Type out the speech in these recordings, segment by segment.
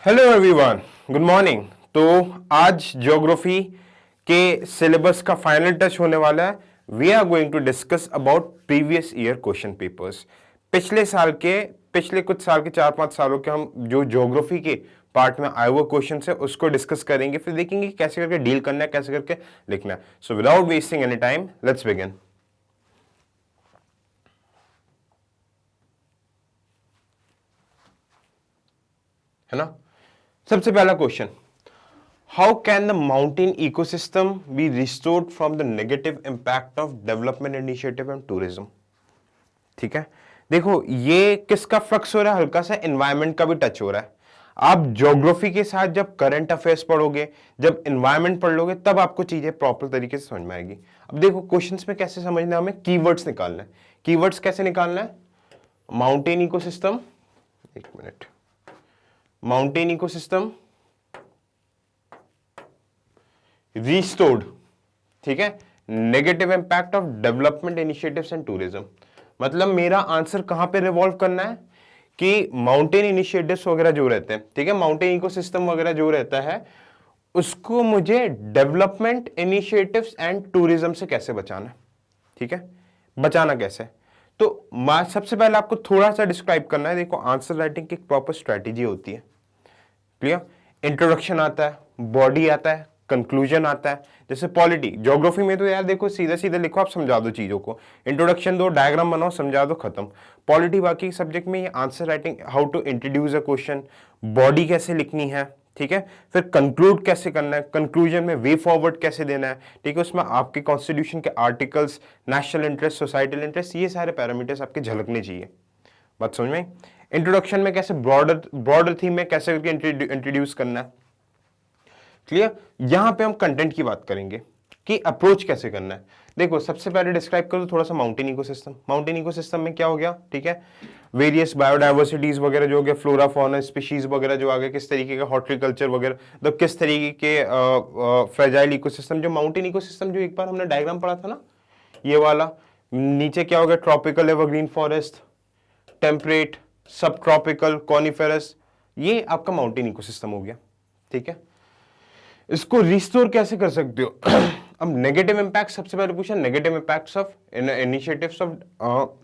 Hello everyone, good morning. तो आज geography के सिलेबस का फाइनल टच होने वाला है। We are going to discuss about previous year question papers. पिछले कुछ साल के 4-5 सालों के हम जो ज्योग्राफी के पार्ट में आए हुए क्वेश्चन है उसको डिस्कस करेंगे, फिर देखेंगे कैसे करके डील करना है, कैसे करके लिखना है। So without wasting any time, let's begin. है ना। सबसे पहला question, how can the mountain ecosystem be restored from the negative impact of development initiative and tourism. ठीक है, देखो ये किसका फ्लक्स हो रहा है, हल्का सा एनवायरमेंट का भी टच हो रहा है। आप ज्योग्राफी के साथ जब करंट अफेयर्स पढ़ोगे, जब एनवायरमेंट पढ़ लोगे, तब आपको चीजें प्रॉपर तरीके से समझ में आएगी। अब देखो क्वेश्चंस में कैसे समझना है, हमें कीवर्ड्स निकालना है। कीवर्ड्स कैसे निकालना है? माउंटेन इकोसिस्टम, एक मिनट, माउंटेन इकोसिस्टम रिस्टोर्ड, ठीक है, negative impact of development initiatives and tourism. मतलब मेरा आंसर कहां पे रिवॉल्व करना है कि माउंटेन इनिशिएटिव्स वगैरह जो रहते हैं, ठीक है, माउंटेन इकोसिस्टम वगैरह जो रहता है, उसको मुझे डेवलपमेंट इनिशिएटिव्स एंड टूरिज्म से कैसे बचाना है। ठीक है, बचाना कैसे, तो सबसे पहले आपको थोड़ा सा डिस्क्राइब करना है। देखो आंसर राइटिंग की एक प्रॉपर स्ट्रेटेजी होती है। क्लियर? इंट्रोडक्शन आता है, बॉडी आता है, कंक्लूजन आता है। जैसे पॉलिटी, ज्योग्राफी में तो यार देखो सीधे सीधे लिखो, आप समझा दो चीजों को, इंट्रोडक्शन दो, डायग्राम बनाओ, समझा दो, खत्म। पॉलिटी बाकी सब्जेक्ट में ये answer writing, how to introduce a question, body कैसे लिखनी है, ठीक है, फिर कंक्लूड कैसे करना है, कंक्लूजन में वे फॉरवर्ड कैसे देना है, ठीक है, उसमें आपके कॉन्स्टिट्यूशन के articles, national interest, societal interest, ये सारे पैरामीटर्स आपके झलकने चाहिए। बात समझ में? इंट्रोडक्शन में कैसे ब्रॉडर थीम में कैसे करके इंट्रोड्यूस करना है। क्लियर? यहां पे हम कंटेंट की बात करेंगे कि अप्रोच कैसे करना है। देखो सबसे पहले डिस्क्राइब करो थोड़ा सा माउंटेन इकोसिस्टम। माउंटेन इकोसिस्टम में क्या हो गया, ठीक है, वेरियस बायोडाइवर्सिटीज वगैरह जो हो गया, फ्लोरा फौना स्पीशीज वगैरह जो आ गए, किस तरीके का हॉर्टिकल्चर वगैरह, तो किस तरीके के फ्रेजाइल इकोसिस्टम, जो माउंटेन इकोसिस्टम जो एक बार हमने डायग्राम पढ़ा था ना, ये वाला, नीचे क्या हो गया, ट्रॉपिकल एवरग्रीन फॉरेस्ट, टेम्परेट, सब ट्रॉपिकल, कॉनिफेरस, ये आपका माउंटेन इकोसिस्टम हो गया। ठीक है, इसको रिस्टोर कैसे कर सकते हो? अब नेगेटिव इंपैक्ट सबसे पहले पूछा, negative impacts of initiatives of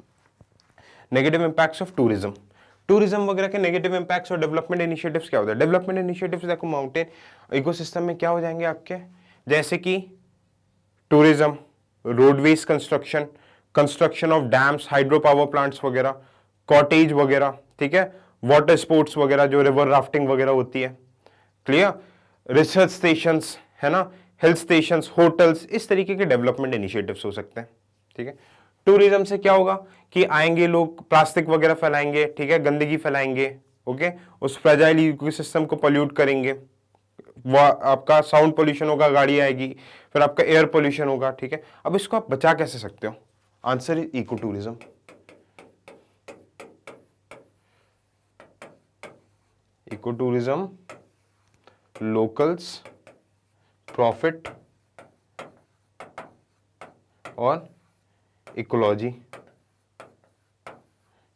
negative impacts of tourism. Tourism वगैरह के नेगेटिव इंपैक्ट्स और डेवलपमेंट इनिशिएटिव्स क्या होता है? डेवलपमेंट इनिशिएटिव्स देखो माउंटेन इकोसिस्टम में क्या हो जाएंगे आपके, जैसे कि tourism, roadways construction, construction of dams, hydro power plants वगैरह, कॉटेज वगैरह, ठीक है, वाटर स्पोर्ट्स वगैरह, जो रिवर राफ्टिंग वगैरह होती है। क्लियर? रिसर्च स्टेशंस, है ना, हिल स्टेशंस, होटल्स, इस तरीके के डेवलपमेंट इनिशिएटिव्स हो सकते हैं। ठीक है, टूरिज्म से क्या होगा कि आएंगे लोग, प्लास्टिक वगैरह फैलाएंगे, ठीक है, गंदगी फैलाएंगे, ओके, उस फ्रेजाइल इकोसिस्टम को पॉल्यूट करेंगे, वो आपका साउंड पोल्यूशन होगा, गाड़ी आएगी, फिर आपका एयर पोल्यूशन होगा। ठीक है, अब इसको आप बचा कैसे सकते हो? Answer is eco tourism. Eco tourism, locals, profit और इकोलॉजी,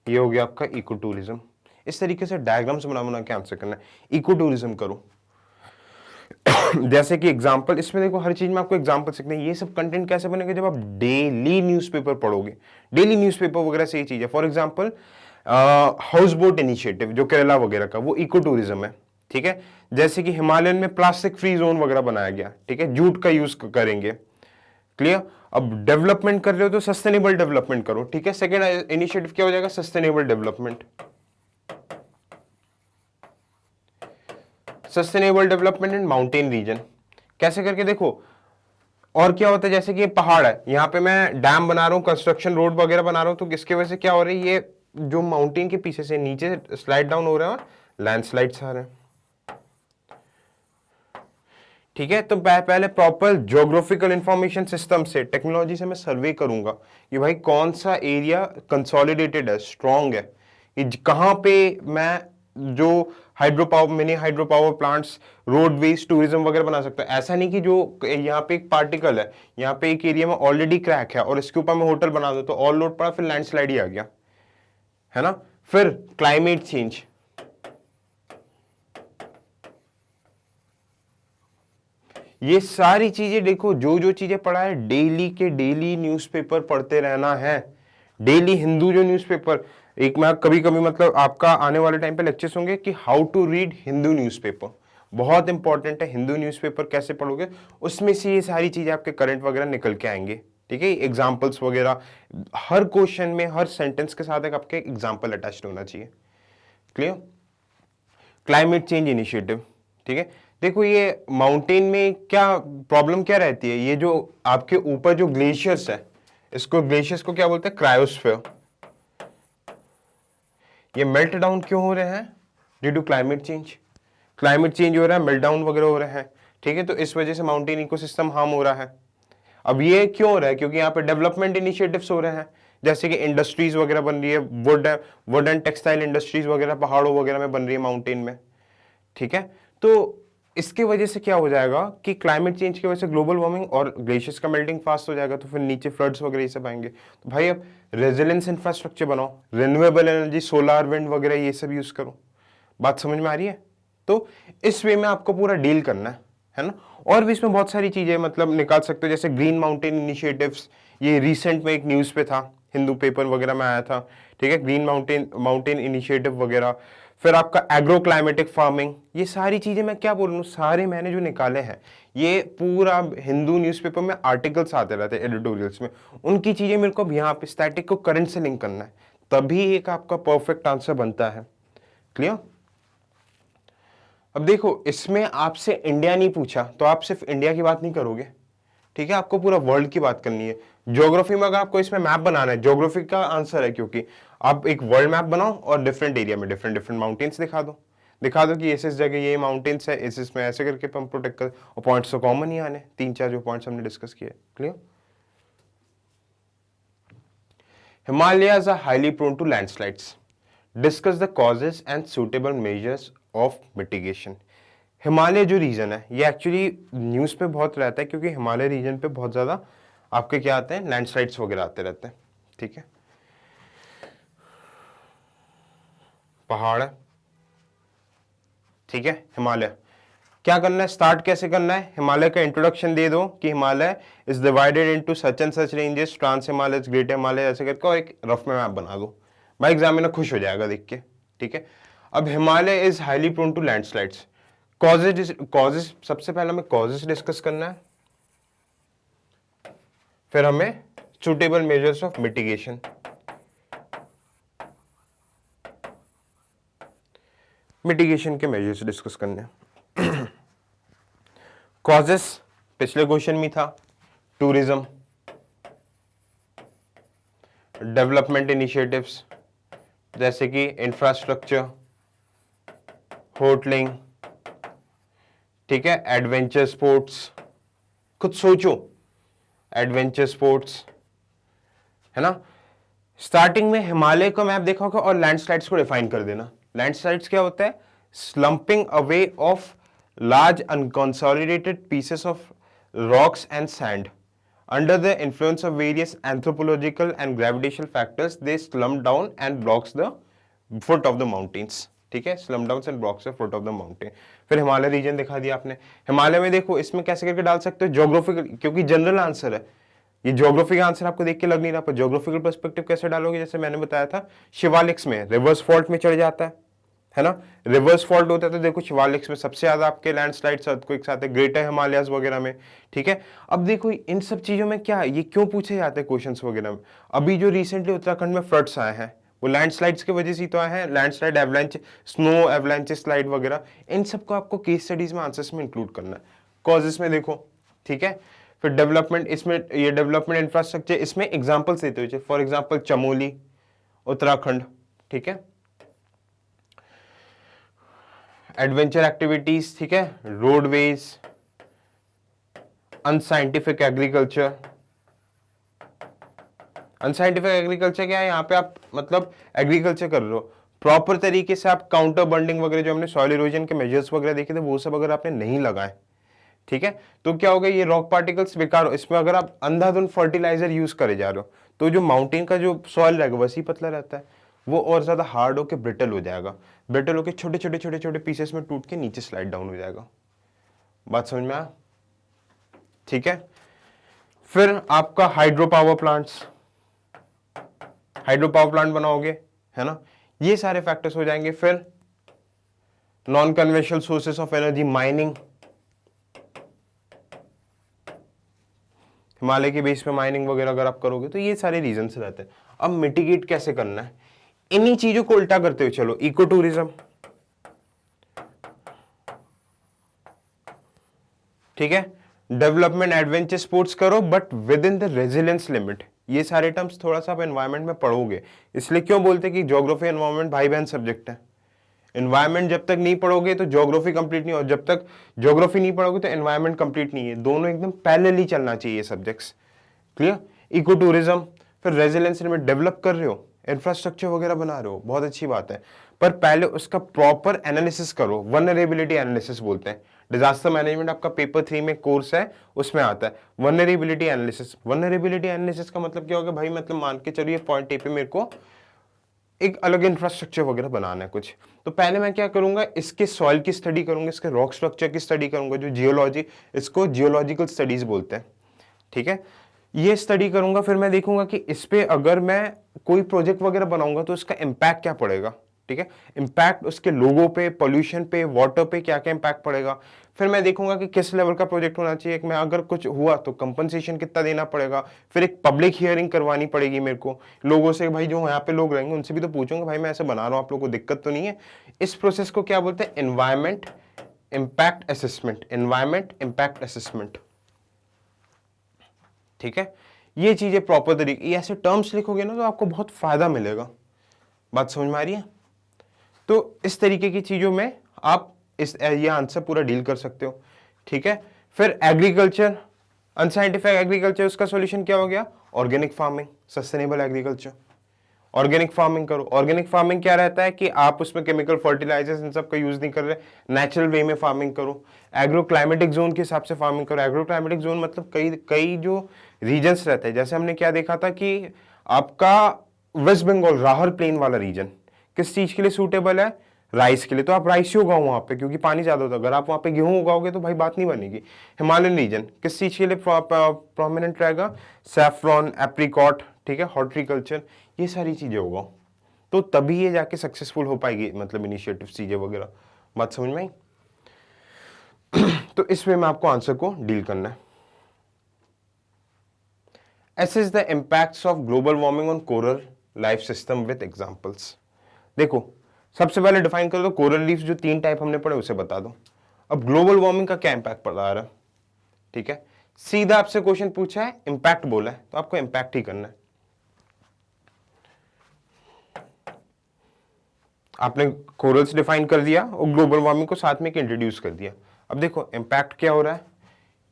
ये हो गया आपका इको टूरिज्म। इस तरीके से डायग्राम्स बना बना के आंसर करना है। इको टूरिज्म करो। जैसे कि एग्जांपल, इसमें देखो हर चीज में आपको एग्जांपल सीखने हैं। ये सब कंटेंट कैसे बनेगा? जब आप डेली न्यूज़पेपर पढ़ोगे, डेली न्यूज़पेपर वगैरह से ये चीज है। For example house boat initiative जो केरला वगैरह का, वो इको टूरिज्म है। ठीक है, जैसे कि हिमालयन में प्लास्टिक फ्री जोन वगैरह बनाया गया, ठीक है, जूट का यूज करेंगे। क्लियर? अब डेवलपमेंट कर रहे हो तो सस्टेनेबल डेवलपमेंट करो। ठीक है, सेकेंड इनिशिएटिव क्या हो जाएगा? Sustainable development. Sustainable development in mountain region कैसे करके देखो। और क्या होता है, जैसे कि ये पहाड़ है, यहाँ पे मैं डैम बना रहा हूँ, कंस्ट्रक्शन रोड वगैरह बना रहा हूँ, तो किसकी वजह से क्या हो रही है, ये जो माउंटेन के पीछे से नीचे स्लाइड डाउन हो रहा है, लैंडस्लाइड्स आ रहे हैं। ठीक है, तो पहले प्रॉपर ज्योग्राफिकल इंफॉर्मेशन सिस्टम से, टेक्नोलॉजी से मैं सर्वे करूंगा कि भाई कौन सा एरिया कंसोलिडेटेड है, स्ट्रांग है, कहां पे मैं जो hydro power, mini hydro power plants, roadways, tourism वगैरह बना सकता है। ऐसा नहीं कि जो यहाँ पे एक पार्टिकल है, यहाँ पे एक एरिया में ऑलरेडी क्रैक है और इसके ऊपर मैं होटल बना दो तो ऑल लोड पड़ा, फिर लैंडस्लाइड ही आ गया, है ना। फिर क्लाइमेट चेंज, ये सारी चीजें देखो, जो जो चीजें पढ़ा है डेली के डेली न्यूज़पेपर पढ़ते रहना है। डेली हिंदू जो न्यूज़पेपर, एक मैं कभी कभी मतलब आपका आने वाले टाइम पे लेक्चर्स होंगे कि how to read Hindu newspaper, बहुत इंपॉर्टेंट है। हिंदू न्यूज़पेपर कैसे पढ़ोगे, उसमें से ये सारी चीजें आपके करंट वगैरह निकल के आएंगे, ठीक है। एग्जाम्पल्स वगैरह हर क्वेश्चन में, हर सेंटेंस के साथ एक आपके एग्जाम्पल अटैच्ड होना चाहिए। क्लियर। क्लाइमेट चेंज इनिशिएटिव, ठीक है। देखो ये माउंटेन में क्या प्रॉब्लम क्या रहती है, ये जो आपके ऊपर जो ग्लेशियर्स है, इसको ग्लेशियर्स को क्या बोलते हैं, क्रायोस्फीयर। ये मेल्ट डाउन क्यों हो रहे हैं, due to climate change. Climate change हो रहा है, मेल्ट डाउन वगैरह हो रहे हैं, ठीक है। तो इस वजह से माउंटेन इकोसिस्टम हार्म हो रहा है। अब ये क्यों हो रहा है, क्योंकि यहाँ पे डेवलपमेंट इनिशिएटिव्स हो रहे हैं, जैसे कि इंडस्ट्रीज वगैरह बन रही है, वुड एंड टेक्सटाइल इंडस्ट्रीज वगैरह पहाड़ों वगैरह में बन रही है माउंटेन में, ठीक है। तो इसके वजह से क्या हो जाएगा कि क्लाइमेट चेंज की वजह से ग्लोबल वार्मिंग और ग्लेशियर्स का मेल्टिंग फास्ट हो जाएगा, तो फिर नीचे फ्लड्स वगैरह ये सब आएंगे। तो भाई अब रेजिलेंस इंफ्रास्ट्रक्चर बनाओ, रिन्यूएबल एनर्जी, सोलार, विंड वगैरह ये सब यूज करो। बात समझ में आ रही है। तो इस वे में आपको पूरा डील करना है ना। और भी इसमें बहुत सारी चीजें मतलब निकाल सकते हो, जैसे ग्रीन माउंटेन इनिशिएटिव्स, ये रिसेंट में एक न्यूज पे था, हिंदू पेपर वगैरह में आया था, ठीक है। ग्रीन माउंटेन इनिशिएटिव वगैरह, फिर आपका एग्रो क्लाइमेटिक फार्मिंग, ये सारी चीजें मैं क्या बोल रहा हूँ, सारे मैंने जो निकाले हैं, ये पूरा हिंदू न्यूज़पेपर में आर्टिकल्स आते रहते हैं एडिटोरियल्स में, उनकी चीजें मेरे को अब यहाँ पे स्टैटिक को करंट से लिंक करना है, तभी एक आपका परफेक्ट आंसर बनता है। क्लियर। अब देखो इसमें आपसे इंडिया नहीं पूछा तो आप सिर्फ इंडिया की बात नहीं करोगे, ठीक है, आपको पूरा वर्ल्ड की बात करनी है। ज्योग्राफी में अगर आपको इसमें मैप बनाना है, ज्योग्राफी का आंसर है, क्योंकि आप एक वर्ल्ड मैप बनाओ और डिफरेंट एरिया में डिफरेंट डिफरेंट माउंटेन्स दिखा दो कि इस जगह ये माउंटेन्स है, इसमें ऐसे करके हम प्रोटेक्ट कर, और पॉइंट्स तो कॉमन ही आने, 3-4 जो पॉइंट्स हमने डिस्कस किए। Clear. Himalayas are highly prone to landslides, discuss the causes and suitable measures of mitigation. Himalaya जो रीजन है ये एक्चुअली न्यूज़ पे बहुत रहता है, क्योंकि हिमालय रीजन पे बहुत ज़्यादा आपके क्या आते हैं, लैंडस्लाइड्स वगैरह आते रहते हैं, ठीक है। पहाड़ है, ठीक है। हिमालय क्या करना है, स्टार्ट कैसे करना है, हिमालय का इंट्रोडक्शन दे दो कि Himalaya is divided into such and such ranges, trans Himalaya, great Himalaya, ऐसे करके, और एक रफ में मैप बना दो। भाई एग्जामिनर खुश हो जाएगा देख के, ठीक है। अब Himalaya is highly prone to landslides, causes सबसे पहले हमें कॉजेज डिस्कस करना है, फिर हमें suitable measures of mitigation. Mitigation के मेजर्स डिस्कस करने हैं। कॉजेस पिछले क्वेश्चन में था, टूरिज्म, डेवलपमेंट इनिशिएटिव्स जैसे कि इंफ्रास्ट्रक्चर, होटलिंग, ठीक है, एडवेंचर स्पोर्ट्स, खुद सोचो, एडवेंचर स्पोर्ट्स, है ना। स्टार्टिंग में हिमालय का मैप देखा होगा और लैंडस्लाइड्स को डिफाइन कर देना। लैंडस्लाइड्स क्या होता है, slumping away of large unconsolidated pieces of rocks and sand. Under the influence of various anthropological and gravitational factors, they slump down and blocks the foot of the mountains. ठीक है, slump down and blocks the foot of the mountain. फिर Himalaya reason दिखा दिया आपने। हिमालय में देखो इसमें कैसे करके डाल सकते हो, ज्योग्राफिकल, क्योंकि जनरल आंसर है ये, ज्योग्राफी का आंसर आपको देख के लग नहीं रहा, पर ज्योग्राफिकल पर्सपेक्टिव कैसे डालोगे, जैसे मैंने बताया था शिवालिक्स में रिवर्स फॉल्ट में चढ़ जाता है ना, रिवर्स फॉल्ट होता है, तो देखो शिवालिक्स में सबसे ज्यादा आपके लैंडस्लाइड्स अर्थक्वेक्स आते हैं, ग्रेटर हिमालयाज वगैरह में, ठीक है। अब देखो इन सब चीजों में क्या ये क्यों पूछे जाते हैं क्वेश्चंस वगैरह में, अभी जो रिसेंटली उत्तराखंड में फ्लड्स आए हैं वो लैंडस्लाइड्स की वजह से तो आए हैं, landslide, avalanche, snow avalanche slide वगैरह, इन सबको आपको केस स्टडीज में आंसर्स में इंक्लूड करना है। कॉजेस में देखो, ठीक है। फिर डेवलपमेंट, इसमें ये डेवलपमेंट इंफ्रास्ट्रक्चर, इसमें एग्जाम्पल्स देते हुए, फॉर एग्जाम्पल चमोली उत्तराखंड, ठीक है, एडवेंचर एक्टिविटीज, ठीक है, roadways, unscientific agriculture. Unscientific agriculture क्या है, यहाँ पे आप मतलब एग्रीकल्चर कर रहे हो प्रॉपर तरीके से, आप काउंटर बंडिंग वगैरह जो हमने सॉइल इरोजन के मेजर्स वगैरह देखे थे वो सब अगर आपने नहीं लगाए, ठीक है, तो क्या होगा, ये रॉक पार्टिकल्स बेकार हो। इसमें अगर आप अंधाधुंध फर्टिलाइजर यूज करे जा रहे हो तो जो माउंटेन का जो सॉइल रहेगा वैसे पतला रहता है, वो और ज्यादा हार्ड होकर ब्रिटल हो जाएगा, ब्रिटल होकर छोटे छोटे छोटे छोटे पीसेस में टूट के नीचे स्लाइड डाउन हो जाएगा। बात समझ में आया। ठीक है। फिर आपका हाइड्रो पावर प्लांट बनाओगे, है ना, ये सारे फैक्टर्स हो जाएंगे। फिर non conventional sources of energy, mining, Himalaya के बेस पे माइनिंग वगैरह अगर आप करोगे तो ये सारे रीजंस रहते हैं। अब मिटिगेट कैसे करना है, इन्हीं चीजों को उल्टा करते हुए चलो। इको टूरिज्म, ठीक है, डेवलपमेंट एडवेंचर स्पोर्ट्स करो but with in the resilience limit. ये सारे टर्म्स थोड़ा सा आप एनवायरमेंट में पढ़ोगे, इसलिए क्यों बोलते हैं कि ज्योग्राफी एनवायरमेंट भाई बहन सब्जेक्ट है। एनवायरमेंट जब तक नहीं पढ़ोगे तो ज्योग्राफी कंप्लीट नहीं, और जब तक ज्योग्राफी नहीं पढ़ोगे तो एनवायरमेंट कंप्लीट नहीं है। दोनों एकदम पैरेलली चलना चाहिए सब्जेक्ट्स। क्लियर। इको टूरिज्म, फिर रेजिलेंस लिमिट डेवलप कर रहे हो, इंफ्रास्ट्रक्चर वगैरह बना रहे हो, बहुत अच्छी बात है, पर पहले उसका प्रॉपर एनालिसिस करो। वल्नरेबिलिटी एनालिसिस बोलते हैं, डिजास्टर मैनेजमेंट आपका पेपर 3 में कोर्स है, उसमें आता है वल्नरेबिलिटी एनालिसिस। वल्नरेबिलिटी एनालिसिस का मतलब क्या होगा भाई, मतलब मान के चलिए पॉइंट ए पे मेरे को एक अलग इंफ्रास्ट्रक्चर वगैरह बनाना है कुछ, तो पहले मैं क्या करूंगा, इसके सॉइल की स्टडी करूंगा, इसके रॉक स्ट्रक्चर की स्टडी करूंगा, जो जियोलॉजी, इसको जियोलॉजिकल स्टडीज बोलते हैं, ठीक है, ये स्टडी करूंगा। फिर मैं देखूंगा कि इस पे अगर मैं कोई प्रोजेक्ट वगैरह बनाऊंगा तो इसका इंपैक्ट क्या पड़ेगा, ठीक है, इंपैक्ट उसके लोगों पे, पोल्यूशन पे, वाटर पे क्या क्या इंपैक्ट पड़ेगा। फिर मैं देखूंगा कि किस लेवल का प्रोजेक्ट होना चाहिए, मैं अगर कुछ हुआ तो कंपनसेशन कितना देना पड़ेगा। फिर एक पब्लिक हियरिंग करवानी पड़ेगी मेरे को, लोगों से, भाई जो यहाँ पे लोग रहेंगे उनसे भी तो पूछूंगा, भाई मैं ऐसे बना रहा हूँ, आप लोगों को दिक्कत तो नहीं है। इस प्रोसेस को क्या बोलते हैं, environment impact assessment, environment impact assessment, ठीक है। ये चीजें प्रॉपर तरीके, ये ऐसे टर्म्स लिखोगे ना तो आपको बहुत फायदा मिलेगा। बात समझ में आ रही है। तो इस तरीके की चीजों में आप ये आंसर पूरा डील कर सकते हो, ठीक है। फिर एग्रीकल्चर, अनसाइंटिफिक एग्रीकल्चर, उसका सॉल्यूशन क्या हो गया, organic farming, sustainable agriculture. Organic farming करो। ऑर्गेनिक फार्मिंग क्या रहता है कि आप उसमें केमिकल फर्टिलाइजर्स इन सब का यूज नहीं कर रहे, नेचुरल वे में फार्मिंग करो। एग्रो क्लाइमेटिक जोन के हिसाब से फार्मिंग करो। एग्रो क्लाइमेटिक जोन मतलब कई कई जो रीजन्स रहते हैं, जैसे हमने क्या देखा था कि आपका वेस्ट बंगाल राहल प्लेन वाला रीजन किस चीज के लिए सूटेबल है, राइस के लिए, तो आप राइस ही उगाओ वहां पे क्योंकि पानी ज्यादा होता है। अगर आप वहां पे गेहूं उगाओगे तो भाई बात नहीं बनेगी। हिमालयन रीजन किस चीज के लिए प्रोमिनेंट रहेगा, सैफ्रॉन, एप्रिकॉट, ठीक है, हॉर्टिकल्चर, ये सारी चीजें उगाओ, तो तभी ये जाके सक्सेसफुल हो पाएगी, मतलब इनिशिएटिव चीजें वगैरह। बात समझ में आई। तो इस वे में आपको आंसर को डील करना है। Assess the impacts of global warming on coral life system with examples। देखो सबसे पहले डिफाइन कर दो कोरल रीफ्स, जो 3 टाइप हमने पढ़े उसे बता दो। अब ग्लोबल वार्मिंग का क्या इंपैक्ट पड़ रहा है, ठीक है, सीधा आपसे क्वेश्चन पूछा है, इंपैक्ट बोला है, तो आपको इंपैक्ट ही करना है। आपने कोरल्स डिफाइन कर दिया और ग्लोबल वार्मिंग को साथ में इंट्रोड्यूस कर दिया। अब देखो इंपैक्ट क्या हो रहा है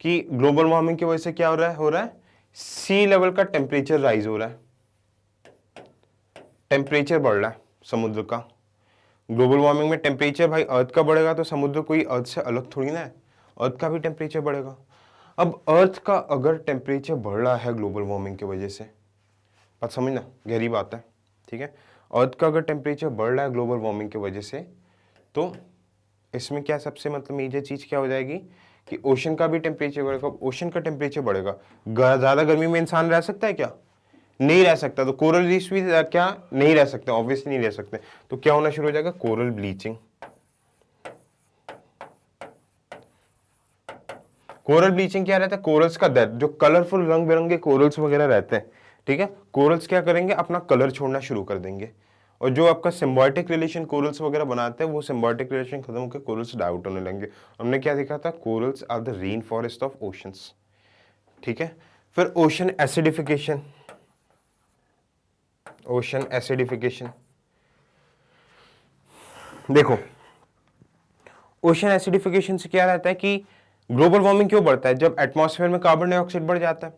कि ग्लोबल वार्मिंग की वजह से क्या हो रहा है, सी लेवल का टेम्परेचर राइज हो रहा है, टेम्परेचर बढ़ रहा है समुद्र का। ग्लोबल वार्मिंग में टेम्परेचर भाई अर्थ का बढ़ेगा तो समुद्र कोई अर्थ से अलग थोड़ी ना है, अर्थ का भी टेम्परेचर बढ़ेगा। अब अर्थ का अगर टेम्परेचर बढ़ रहा है ग्लोबल वार्मिंग की वजह से, बात समझना, गहरी बात है, ठीक है, अर्थ का अगर टेम्परेचर बढ़ रहा है ग्लोबल वार्मिंग की वजह से, तो इसमें क्या सबसे मतलब मेजर चीज क्या हो जाएगी कि ओशन का भी टेम्परेचर बढ़ेगा। ओशन का टेम्परेचर बढ़ेगा, ज्यादा गर्मी में इंसान रह सकता है क्या, नहीं रह सकता। तो कोरल रीफ्स भी क्या नहीं रह सकते, ऑब्वियसली नहीं रह सकते। तो क्या होना शुरू हो जाएगा, कोरल ब्लीचिंग। कोरल ब्लीचिंग क्या रहता है, कोरल्स का डेथ, जो कलरफुल रंग बिरंगे कोरल्स वगैरह रहते हैं, ठीक है, कोरल्स क्या करेंगे, अपना कलर छोड़ना शुरू कर देंगे। और जो आपका सिम्बायोटिक रिलेशन कोरल्स वगैरह बनाते हैं, वो सिम्बायोटिक रिलेशन खत्म होकर कोरल्स डाउट होने लगेंगे। हमने क्या देखा था, corals are the rain forest of oceans, ठीक है। फिर ओशन एसिडिफिकेशन, ओशन एसिडिफिकेशन, देखो ओशन एसिडिफिकेशन से क्या रहता है कि ग्लोबल वार्मिंग क्यों बढ़ता है, जब एटमॉस्फेयर में कार्बन डाइऑक्साइड बढ़ जाता है।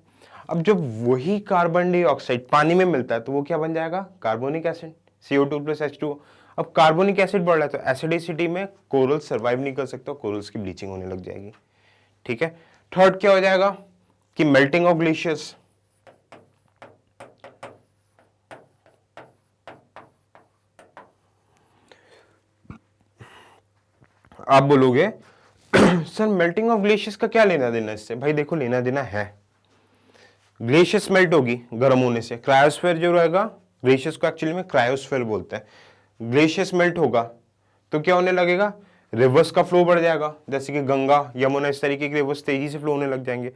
अब जब वही कार्बन डाइऑक्साइड पानी में मिलता है तो वो क्या बन जाएगा, कार्बोनिक एसिड, CO2 + H2O। अब कार्बोनिक एसिड बढ़ रहा है तो एसिडिसिटी में कोरल सर्वाइव नहीं कर सकते, कोरल्स की ब्लीचिंग होने लग जाएगी, ठीक है। थर्ड क्या हो जाएगा कि मेल्टिंग ऑफ ग्लेशियर्स, आप बोलोगे सर मेल्टिंग ऑफ ग्लेशियर्स का क्या लेना देना इससे? भाई देखो लेना देना है, ग्लेशियर्स मेल्ट होगी गर्म होने से, क्रायोस्फीयर जो रहेगा, ग्लेशियर्स को एक्चुअली में क्रायोस्फीयर बोलते हैं। ग्लेशियर्स मेल्ट होगा तो क्या होने लगेगा, रिवर्स का फ्लो बढ़ जाएगा, जैसे कि गंगा यमुना इस तरीके के रिवर्स तेजी से फ्लो होने लग जाएंगे।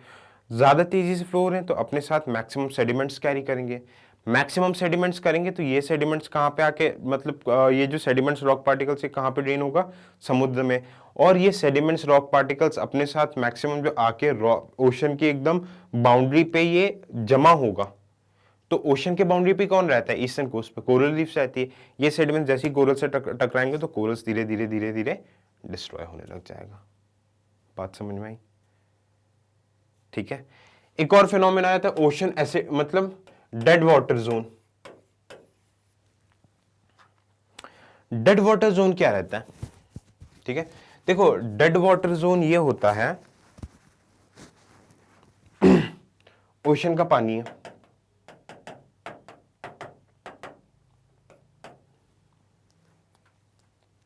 ज्यादा तेजी से फ्लो हो रहे हैं तो अपने साथ मैक्सिमम सेडिमेंट्स कैरी करेंगे, मैक्सिमम सेडिमेंट्स करेंगे तो ये सेडिमेंट्स कहाँ पे आके मतलब ये जो सेडिमेंट्स रॉक पार्टिकल्स से कहाँ पे ड्रेन होगा, समुद्र में। और ये सेडिमेंट्स रॉक पार्टिकल्स अपने साथ मैक्सिमम जो आके ओशन की एकदम बाउंड्री पे ये जमा होगा। तो ओशन के बाउंड्री पे कौन रहता है, ईस्टर्न कोस्ट पे कोरल रीफ्स रहती है। ये सेडिमेंट्स जैसे ही कोरल से टकराएंगे तो कोरल्स धीरे धीरे धीरे धीरे डिस्ट्रॉय होने लग जाएगा। बात समझ में आई? ठीक है। एक और फिनोमेना आया था ओशन एसिड मतलब dead water zone. Dead water zone क्या रहता है? ठीक है, देखो डेड वाटर जोन ये होता है ओशन का पानी है,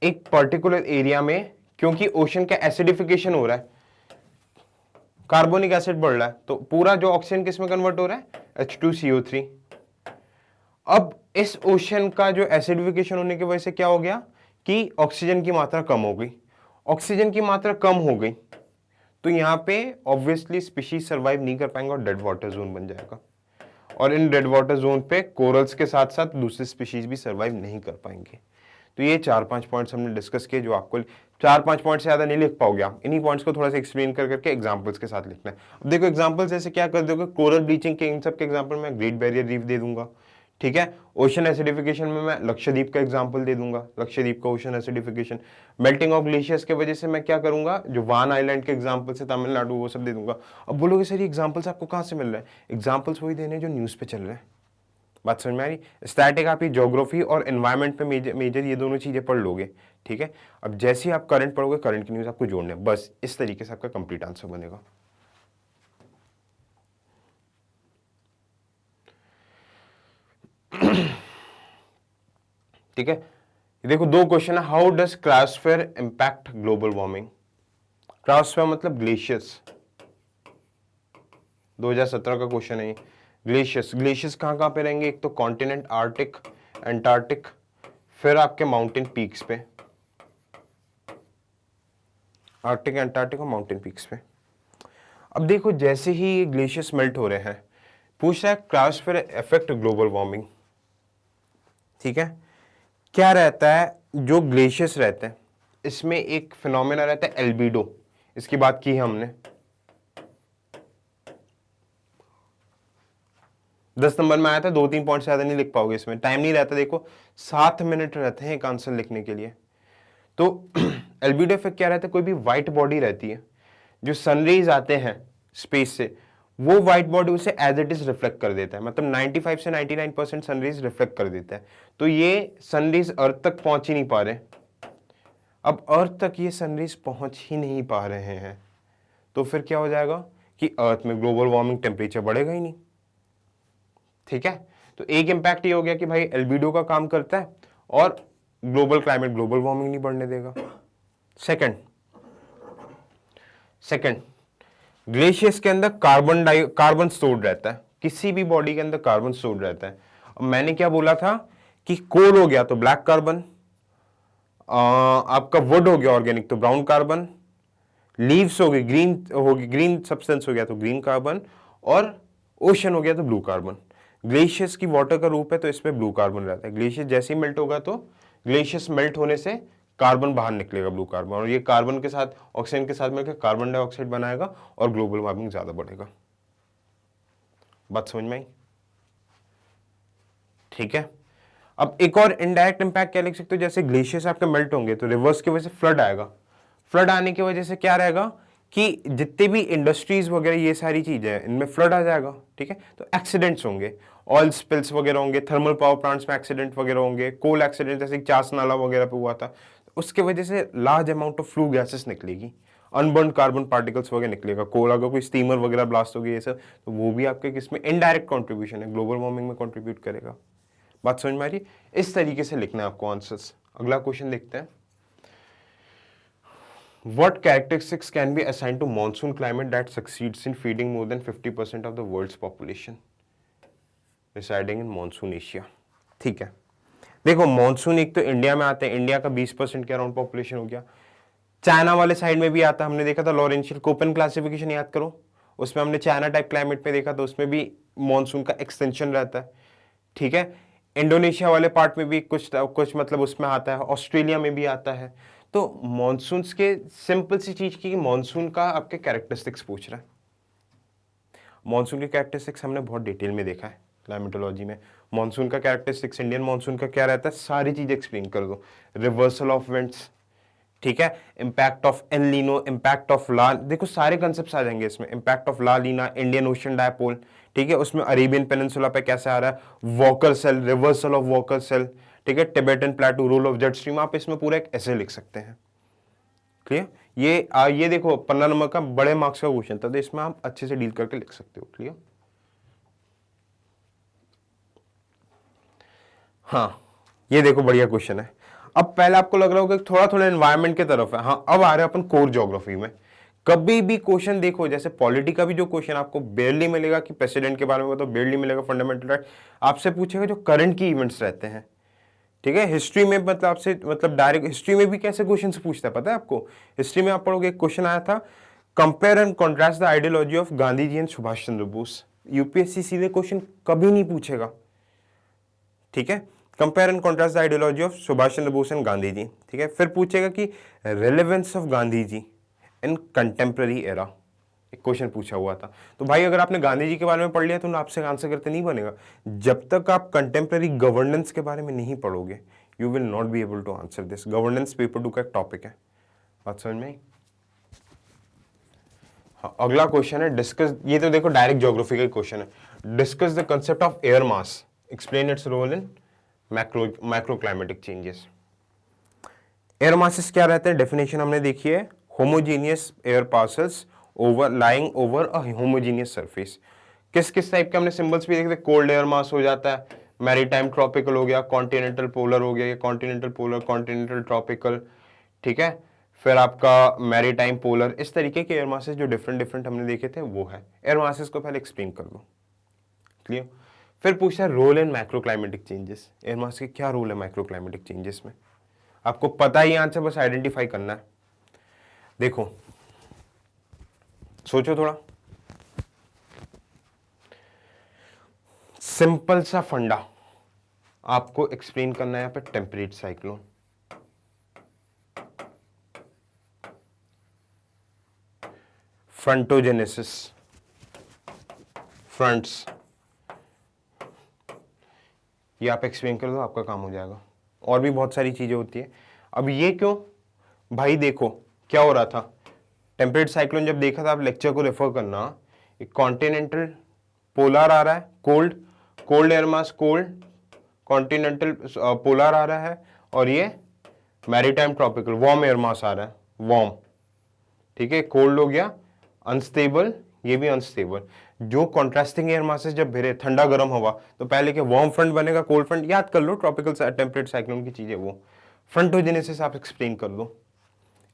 एक पर्टिकुलर एरिया में, क्योंकि ओशन का एसिडिफिकेशन हो रहा है, कार्बोनिक एसिड बढ़ रहा है, तो पूरा जो ऑक्सीजन किस में कन्वर्ट हो रहा है, H2CO3। अब इस ओशन का जो एसिडिफिकेशन होने की वजह से क्या हो गया कि ऑक्सीजन की मात्रा कम हो गई। ऑक्सीजन की मात्रा कम हो गई तो यहां पे ऑब्वियसली स्पीशीज सर्वाइव नहीं कर पाएंगे और डेड वाटर जोन बन जाएगा। और इन डेड वाटर जोन पे कोरल्स के साथ साथ दूसरे स्पीशीज भी सर्वाइव नहीं कर पाएंगे। तो ये 4-5 पॉइंट्स हमने डिस्कस किए, जो आपको 4-5 पॉइंट से ज्यादा नहीं लिख पाओगे आप, इन्हीं पॉइंट्स को थोड़ा सा एक्सप्लेन कर करके एग्जांपल्स के साथ लिखना है। अब देखो एग्जांपल्स जैसे क्या कर दोगे, कोरल ब्लीचिंग के इन सब के एग्जांपल मैं ग्रेट बैरियर रीफ दे दूंगा। ठीक है, ओशन एसिडिफिकेशन में मैं लक्षद्वीप का एग्जांपल दे दूंगा, लक्षद्वीप का ocean acidification. Melting of glaciers की वजह से मैं क्या करूंगा, जो वान आइलैंड के एग्जांपल से तमिलनाडु, वो सब दे दूंगा। अब बोलोगे सर ये एग्जांपल्स आपको कहां से मिल रहे हैं? एग्जांपल्स वही देने जो न्यूज पे चल रहे हैं। बात समझ में आ रही? स्टैटिक आप ये ज्योग्राफी और एनवायरनमेंट पे मेजर ये दोनों चीजें पढ़ लोगे। ठीक है, अब जैसे ही आप करंट पढ़ोगे, करंट की न्यूज आपको जोड़ने, बस इस तरीके से आपका कंप्लीट आंसर बनेगा। ठीक है, देखो दो क्वेश्चन है, how does cryosphere impact global warming? Cryosphere मतलब ग्लेशियर्स, 2017 का क्वेश्चन है। ग्लेशियर्स, ग्लेशियर्स कहां कहां पे रहेंगे? एक तो कॉन्टिनेंट आर्टिक, एंटार्क्टिक, फिर आपके माउंटेन पीक्स पे, आर्कटिक, एंटार्क्टिक और माउंटेन पीक्स पे। अब देखो जैसे ही ये ग्लेशियर्स मेल्ट हो रहे हैं, पूछ रहा है क्रायोस्फीयर इफेक्ट ग्लोबल वार्मिंग। ठीक है, क्या रहता है, जो ग्लेशियर्स रहते हैं इसमें एक फिनोमेना रहता है एल्बिडो, इसकी बात की है हमने। 10 नंबर में आया था, 2-3 पॉइंट से ज्यादा नहीं लिख पाओगे, इसमें टाइम नहीं रहता। देखो 7 मिनट रहते हैं एक आंसर लिखने के लिए। तो एल्बिडो इफेक्ट क्या रहता है, कोई भी व्हाइट बॉडी रहती है, जो सनरेज आते हैं स्पेस से, वो व्हाइट बॉडी उसे एज इट इज रिफ्लेक्ट कर देता है, मतलब 95 से 99% सनरेज रिफ्लेक्ट कर देता है। तो ये सनरेज अर्थ तक पहुंच ही नहीं पा रहे। अब अर्थ तक ये सनरेज पहुंच ही नहीं पा रहे हैं तो फिर क्या हो जाएगा कि अर्थ में ग्लोबल वार्मिंग, टेम्परेचर बढ़ेगा ही नहीं। ठीक है, तो एक इंपैक्ट ये हो गया कि भाई एल्बिडो का काम करता है और ग्लोबल क्लाइमेट, ग्लोबल वार्मिंग नहीं बढ़ने देगा। सेकंड ग्लेशियर्स के अंदर कार्बन स्टोर्ड रहता है, किसी भी बॉडी के अंदर कार्बन स्टोर्ड रहता है। अब मैंने क्या बोला था कि कोल हो गया तो ब्लैक कार्बन, आपका वुड हो गया ऑर्गेनिक तो ब्राउन कार्बन, लीव्स हो गई ग्रीन सब्सटेंस हो गया तो ग्रीन कार्बन, और ओशन हो गया तो ब्लू कार्बन। ग्लेशियर्स की वाटर का रूप है तो इसमें ब्लू कार्बन रहता है। ग्लेशियर जैसे ही मेल्ट होगा तो ग्लेशियर्स मेल्ट होने से कार्बन बाहर निकलेगा, ब्लू कार्बन, और ये कार्बन के साथ ऑक्सीजन के साथ मिलकर कार्बन डाइऑक्साइड बनाएगा और ग्लोबल वार्मिंग ज्यादा बढ़ेगा। बात समझ में आई? ठीक है, अब एक और इनडायरेक्ट इंपैक्ट क्या लिख सकते हो, जैसे ग्लेशियर्स आपके मेल्ट होंगे तो रिवर्स की वजह से फ्लड आएगा। फ्लड आने की वजह से क्या रहेगा कि जितने भी इंडस्ट्रीज वगैरह ये सारी चीजें हैं इनमें फ्लड आ जाएगा। ठीक है, तो एक्सीडेंट्स होंगे, ऑयल स्पिल्स वगैरह होंगे, थर्मल पावर प्लांट्स में एक्सीडेंट वगैरह होंगे, कोल एक्सीडेंट जैसे चास नाला वगैरह पे हुआ था, उसके वजह से large amount of flue gases निकलेगी, अनबर्न कार्बन पार्टिकल्स वगैरह निकलेगा। कोल अगर कोई स्टीमर वगैरह ब्लास्ट होगी ये सब, तो वो भी आपके किसमें इनडायरेक्ट कॉन्ट्रीब्यूशन है, ग्लोबल वार्मिंग में कॉन्ट्रीब्यूट करेगा। बात समझ में आ रही? इस तरीके से लिखना है आपको आंसर्स। अगला क्वेश्चन देखते हैं। What characteristics can be assigned to monsoon climate that succeeds in feeding more than 50% of the world's population residing in monsoon Asia? ठीक है, देखो मॉनसून एक तो इंडिया में आते हैं, इंडिया का 20% के अराउंड पॉपुलेशन हो गया, चाइना वाले साइड में भी आता है, हमने देखा था लॉरेंशियल कोपेन क्लासिफिकेशन याद करो, उसमें हमने चाइना टाइप क्लाइमेट में देखा था, उसमें भी मॉनसून का एक्सटेंशन रहता है, ठीक है। इंडोनेशिया वाले पार्ट में भी कुछ मतलब उसमें आता है, ऑस्ट्रेलिया में भी आता है। तो मॉनसून के सिंपल सी चीज की मॉनसून का आपके कैरेक्टरिस्टिक्स पूछ रहा है। मॉनसून के कैरेक्टरिस्टिक्स हमने बहुत डिटेल में देखा है क्लाइमेटोलॉजी में। मॉनसून का कैरेक्टरिस्टिक्स, इंडियन मॉनसून का क्या रहता है, सारी चीज एक्सप्लेन कर दो। रिवर्सल ऑफ विंड्स, ठीक है, impact of El Nino, impact of La, देखो सारे कंसेप्ट्स आ जाएंगे इसमें। Impact of La Nina, Indian Ocean dipole, ठीक है, उसमें अरेबियन पेनिनसुला पे कैसे आ रहा है, Walker cell, reversal of Walker cell, ठीक है, Tibetan plateau, role of jet stream, आप इसमें पूरा एक ऐसे लिख सकते हैं। क्लियर? ये देखो 15 नंबर का बड़े मार्क्स का क्वेश्चन था, तो इसमें आप अच्छे से डील करके लिख सकते हो। क्लियर? हाँ, ये देखो बढ़िया क्वेश्चन है। अब पहले आपको लग रहा होगा कि थोड़ा थोड़ा एनवायरनमेंट की तरफ है, हाँ अब आ रहे हैं अपन कोर ज्योग्राफी में। कभी भी क्वेश्चन देखो, जैसे पॉलिटी का भी जो क्वेश्चन आपको बेयरली मिलेगा कि प्रेसिडेंट के बारे में बताओ, बेयरली मिलेगा फंडामेंटल राइट, आपसे पूछेगा जो करंट की इवेंट्स रहते हैं, ठीक है। हिस्ट्री में मतलब आपसे मतलब डायरेक्ट हिस्ट्री में भी कैसे क्वेश्चन पूछता है पता है आपको? हिस्ट्री में आप पढ़ोगे, एक क्वेश्चन आया था, compare and contrast the ideology of Gandhi ji and Subhash Chandra Bose. UPSC सीधे क्वेश्चन कभी नहीं पूछेगा, ठीक है। Compare and contrast the ideology of Subhash Chandra Bose and Gandhi ji, ठीक है। फिर पूछेगा कि relevance of Gandhi ji in contemporary era, एक क्वेश्चन पूछा हुआ था। तो भाई अगर आपने गांधी जी के बारे में पढ़ लिया तो आपसे आंसर करते नहीं बनेगा। जब तक आप कंटेम्प्रेरी गवर्नेंस के बारे में नहीं पढ़ोगे, you will not be able to answer this. Governance paper 2 का एक टॉपिक है, बात समझ में आई? हाँ, अगला क्वेश्चन है डिस्कस, ये तो देखो डायरेक्ट ज्योग्राफी का क्वेश्चन है। Discuss the concept of air mass, explain its role in macro climatic changes. Air masses क्या रहते हैं, डेफिनेशन हमने देखी है, homogeneous air parcels over lying over a homogeneous surface. किस किस टाइप के हमने सिंबल्स भी देखे थे, कोल्ड एयर मास हो जाता है, मैरीटाइम ट्रॉपिकल हो गया, कॉन्टिनेंटल पोलर हो गया, ये कॉन्टिनेंटल पोलर, कॉन्टिनेंटल ट्रॉपिकल, ठीक है। फिर आपका मैरीटाइम पोलर, इस तरीके के एयर मासेस जो डिफरेंट डिफरेंट हमने देखे थे वो है। एयर मासेस को पहले एक्सप्लेन कर दो, क्लियर। फिर पूछता है role in micro climatic changes, air mass के क्या रोल है माइक्रो क्लाइमेटिक चेंजेस में, आपको पता ही आंसर, बस आइडेंटिफाई करना है। देखो सोचो थोड़ा, सिंपल सा फंडा आपको एक्सप्लेन करना है यहाँ पे, टेम्परेट साइक्लोन। फ्रंटोजेनेसिस, फ्रंट्स, ये आप एक्सप्लेन कर दो, आपका काम हो जाएगा। और भी बहुत सारी चीजें होती है। अब ये क्यों भाई, देखो क्या हो रहा था, टेम्परेट साइक्लोन जब देखा था, आप लेक्चर को रेफर करना, एक कॉन्टिनेंटल पोलर आ रहा है, cold, cold air mass cold, continental polar आ रहा है, और ये maritime tropical warm air mass आ रहा है, वार्म, ठीक है। कोल्ड हो गया, अनस्टेबल, ये भी अनस्टेबल। जो कॉन्ट्रास्टिंग एयर मासेस जब भिड़े, ठंडा गर्म हवा, तो पहले के वार्म फ्रंट बनेगा, कोल्ड फ्रंट, याद कर लो ट्रॉपिकल टेम्परेट साइक्लोन की चीजें, वो फ्रंटोजेनेसिस आप एक्सप्लेन कर दो।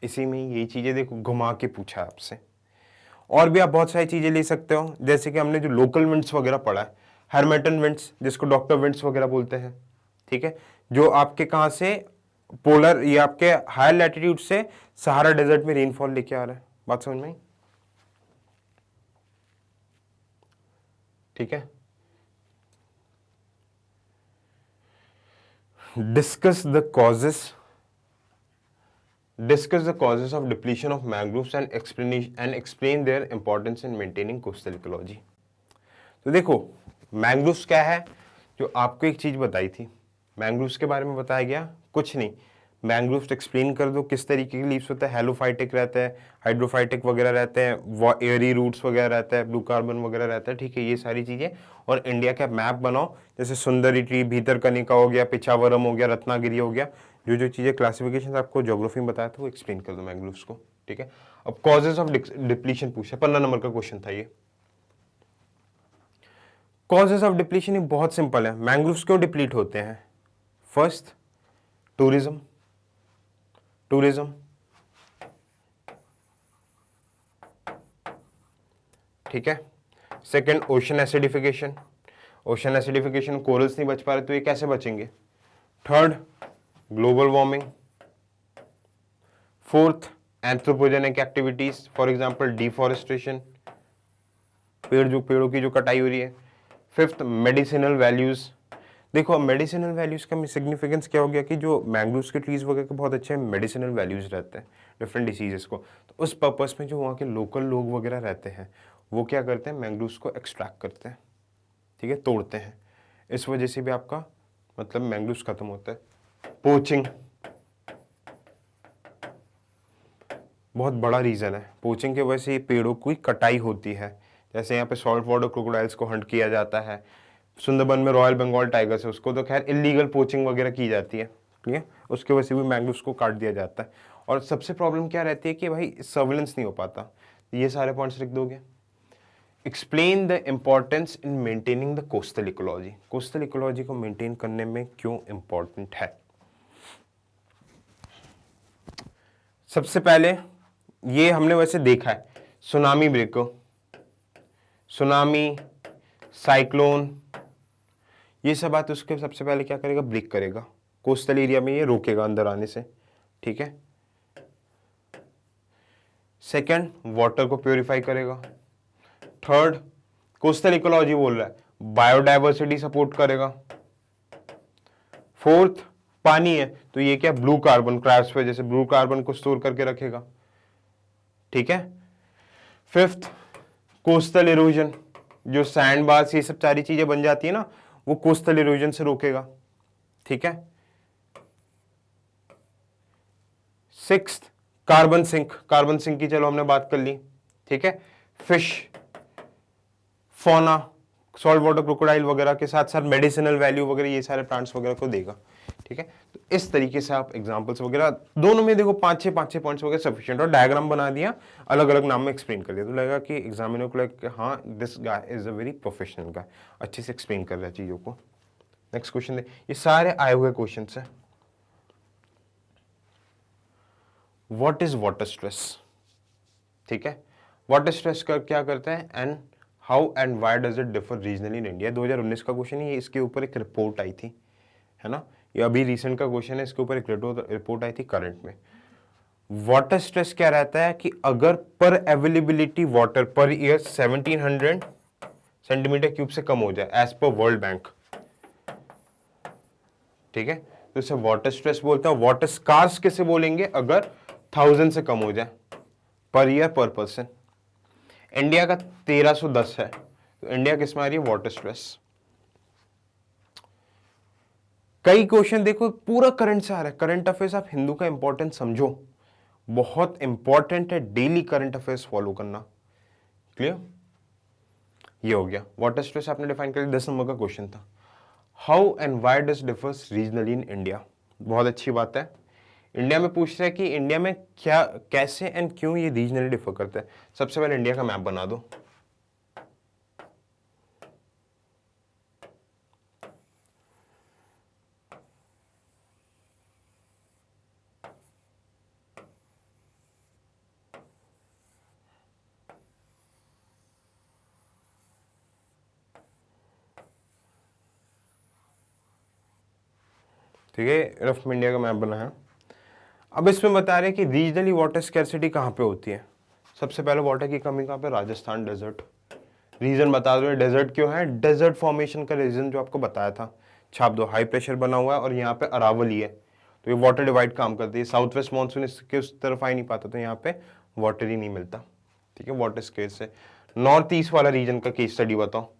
इसी में यही चीजें देखो घुमा के पूछा है आपसे। और भी आप बहुत सारी चीजें ले सकते हो, जैसे कि हमने जो लोकल विंड्स वगैरह पढ़ा है, हर्मेटन विंड्स जिसको डॉक्टर विंड्स वगैरह बोलते हैं, ठीक है, जो आपके कहां से पोलर या आपके हायर लैटिट्यूड से सहारा डेजर्ट में रेनफॉल लेके आ रहा है, बात समझ में? ठीक है। Discuss the causes of depletion of mangroves and explain their importance in maintaining coastal ecology. तो देखो मैंग्रोव्स क्या है, जो आपको एक चीज बताई थी, मैंग्रोव्स के बारे में बताया गया कुछ नहीं, मैंग्रोव्स एक्सप्लेन कर दो किस तरीके के लीव्स होता है, हेलोफाइटिक रहता है, हाइड्रोफाइटिक वगैरह रहते हैं, एयरी रूट्स वगैरह रहता है, ब्लू कार्बन वगैरह रहता है, ठीक है, ये सारी चीजें। और इंडिया का मैप बनाओ, जैसे सुंदरी ट्री, भीतरकनिका हो गया, पिछावरम हो गया, रत्नागिरी हो गया, जो जो चीजें क्लासिफिकेशन आपको ज्योग्राफी में बताया था वो एक्सप्लेन कर दो मैंग्रोव्स को, ठीक है। अब कॉजेज ऑफ डिप्लीशन पूछा, 15 नंबर का क्वेश्चन था ये। कॉजेज ऑफ डिप्लीशन ये बहुत सिंपल है, मैंग्रोव्स क्यों डिप्लीट होते हैं? फर्स्ट टूरिज्म, ठीक है। Second, ocean acidification, ocean acidification, corals नहीं बच पा रहे तो ये कैसे बचेंगे। Third, global warming. Fourth, anthropogenic activities, for example deforestation, पेड़ों की जो कटाई हो रही है। Fifth, medicinal values. देखो मेडिसिनल वैल्यूज का सिग्निफिकेंस क्या हो गया कि जो मैंग्रोव्स के ट्रीज वगैरह के बहुत अच्छे मेडिसिनल वैल्यूज रहते हैं डिफरेंट डिसीजेस को, तो उस पर्पस में जो वहाँ के लोकल लोग वगैरह रहते हैं वो क्या करते हैं, मैंग्रोव्स को एक्सट्रैक्ट करते हैं, ठीक है, तोड़ते हैं। इस वजह से भी आपका मतलब मैंग्रोव्स खत्म होता है। पोचिंग बहुत बड़ा रीजन है, पोचिंग की वजह से पेड़ों की कटाई होती है। जैसे यहाँ पे सॉल्ट वाटर क्रोकोडाइल्स को हंट किया जाता है, सुंदरबन में रॉयल बंगाल टाइगर्स है उसको तो खैर इलीगल पोचिंग वगैरह की जाती है, ठीक है, उसके वजह से भी मैंग्रोव्स को काट दिया जाता है। और सबसे प्रॉब्लम क्या रहती है कि भाई सर्विलेंस नहीं हो पाता। ये सारे पॉइंट्स लिख दोगे। Explain the importance in maintaining the coastal ecology, coastal ecology को मेंटेन करने में क्यों इंपॉर्टेंट है। सबसे पहले ये हमने वैसे देखा है, सुनामी ब्रेको, सुनामी, साइक्लोन, ये सब बात उसके सबसे पहले क्या करेगा, ब्रेक करेगा कोस्टल एरिया में, ये रोकेगा अंदर आने से, ठीक है। सेकंड, वाटर को प्योरीफाई करेगा। थर्ड, कोस्टल इकोलॉजी बोल रहा है, बायोडायवर्सिटी सपोर्ट करेगा। फोर्थ, पानी है तो ये क्या, ब्लू कार्बन, क्रैब्स पे जैसे ब्लू कार्बन को स्टोर करके रखेगा, ठीक है। फिफ्थ, कोस्टल इरोजन, जो सैंड बार्स ये सब सारी चीजें बन जाती है ना, वो कोस्टल इरोजन से रोकेगा, ठीक है। Sixth, carbon sink, carbon sink की चलो हमने बात कर ली, ठीक है। Fish, fauna, salt water crocodile वगैरह के साथ साथ मेडिसिनल वैल्यू वगैरह ये सारे प्लांट्स वगैरह को देगा, ठीक है। तो इस तरीके से आप एग्जांपल्स वगैरह दोनों में देखो 5-6 पॉइंट्स वगैरह सफिशिएंट, और डायग्राम बना दिया, अलग अलग नाम में एक्सप्लेन कर दिया, तो लगेगा कि एग्जामिनर को लगे हाँ this guy is a very professional guy, अच्छे से एक्सप्लेन कर रहा है चीजों को। नेक्स्ट क्वेश्चन, ये सारे आए हुए क्वेश्चन है। व्हाट इज वाटर स्ट्रेस, ठीक है। वाटर स्ट्रेस का क्या करता है, and how and why does it differ regionally in India. 2019 का क्वेश्चन है ये, इसके ऊपर एक रिपोर्ट आई थी, है ना, ये अभी रिसेंट का क्वेश्चन है, इसके ऊपर एक रिपोर्ट आई थी करंट में। वाटर स्ट्रेस क्या रहता है कि अगर पर availability water per year 1700 centimetre cube से कम हो जाए एज पर वर्ल्ड बैंक, ठीक है, तो इसे वाटर स्ट्रेस बोलते हैं। वाटर स्कार्स कैसे बोलेंगे, अगर 1000 से कम हो जाए पर ईयर पर पर्सन। इंडिया का 1310 है, तो इंडिया किस में आ रही है, वाटर स्ट्रेस। कई क्वेश्चन देखो पूरा करंट से आ रहा है, करंट अफेयर्स आप हिंदू का इंपॉर्टेंट समझो, बहुत इंपॉर्टेंट है डेली करंट अफेयर्स फॉलो करना, क्लियर। ये हो गया वाटर स्ट्रेस आपने डिफाइन कर लिया, 10 नंबर का क्वेश्चन था। How and why does differs regionally in India, बहुत अच्छी बात है। इंडिया में पूछ रहा है कि इंडिया में क्या, कैसे एंड क्यों ये रीजनली डिफर करता है। सबसे पहले इंडिया का मैप बना दो, ठीक है, रफ में इंडिया का मैप बना है। अब इसमें बता रहे हैं कि रीजनली वाटर स्कैर्सिटी कहाँ पे होती है। सबसे पहले वाटर की कमी कहाँ पे, राजस्थान डेजर्ट। रीजन बता दो डेजर्ट क्यों है, डेजर्ट फॉर्मेशन का रीजन जो आपको बताया था, छाप दो, हाई प्रेशर बना हुआ है और यहाँ पे अरावली है, तो ये वाटर डिवाइड काम करती है। साउथ वेस्ट मानसून इसके उस तरफ आ ही नहीं पाता, तो यहाँ पे वाटर ही नहीं मिलता, ठीक है, वाटर स्केर्स है। नॉर्थ ईस्ट वाला रीजन का केस स्टडी बताओ।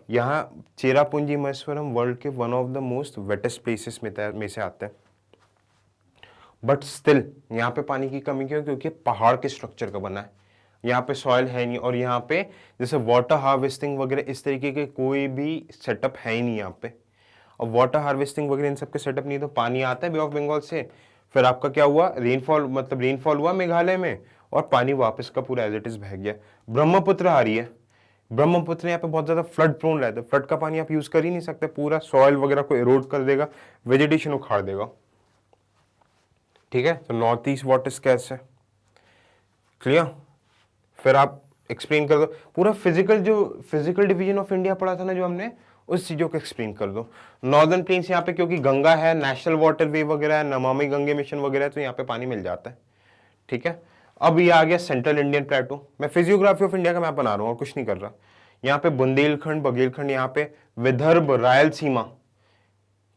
यहाँ चेरापूंजी महेश्वरम वर्ल्ड के one of the most wettest places में से आते हैं, बट स्टिल यहाँ पे पानी की कमी क्यों, क्योंकि पहाड़ के स्ट्रक्चर का बना है, यहाँ पे सॉइल है नहीं, और यहाँ पे जैसे वाटर हार्वेस्टिंग वगैरह इस तरीके के कोई भी सेटअप है ही नहीं यहाँ पे। और वाटर हार्वेस्टिंग वगैरह इन सबके सेटअप नहीं, तो पानी आता है बे ऑफ बंगाल से, फिर आपका क्या हुआ, रेनफॉल, मतलब रेनफॉल हुआ मेघालय में, और पानी वापस का पूरा एज इट इज बह गया। ब्रह्मपुत्र आ रही है, ब्रह्मपुत्र यहाँ पे बहुत ज्यादा फ्लड प्रोन रहता है, फ्लड का पानी आप यूज कर ही नहीं सकते, पूरा सॉइल वगैरह को एरोड कर देगा, वेजिटेशन उखाड़ देगा, ठीक है। तो नॉर्थ ईस्ट वाटर स्कैर्स है, क्लियर। फिर आप एक्सप्लेन कर दो पूरा फिजिकल डिवीजन ऑफ इंडिया पढ़ा था ना जो हमने, उस चीजों को एक्सप्लेन कर दो। नॉर्दर्न प्लेन्स यहाँ पे क्योंकि गंगा है, नेशनल वाटर वे वगैरह है, नमामि गंगे मिशन वगैरह है, तो यहाँ पे पानी मिल जाता है। ठीक है, अब ये आ गया सेंट्रल इंडियन प्लेटो। मैं फिजियोग्राफी ऑफ इंडिया का मैप बना रहा हूँ और कुछ नहीं कर रहा। यहाँ पे बुंदेलखंड, बघेलखंड, यहाँ पे विदर्भ, रायलसीमा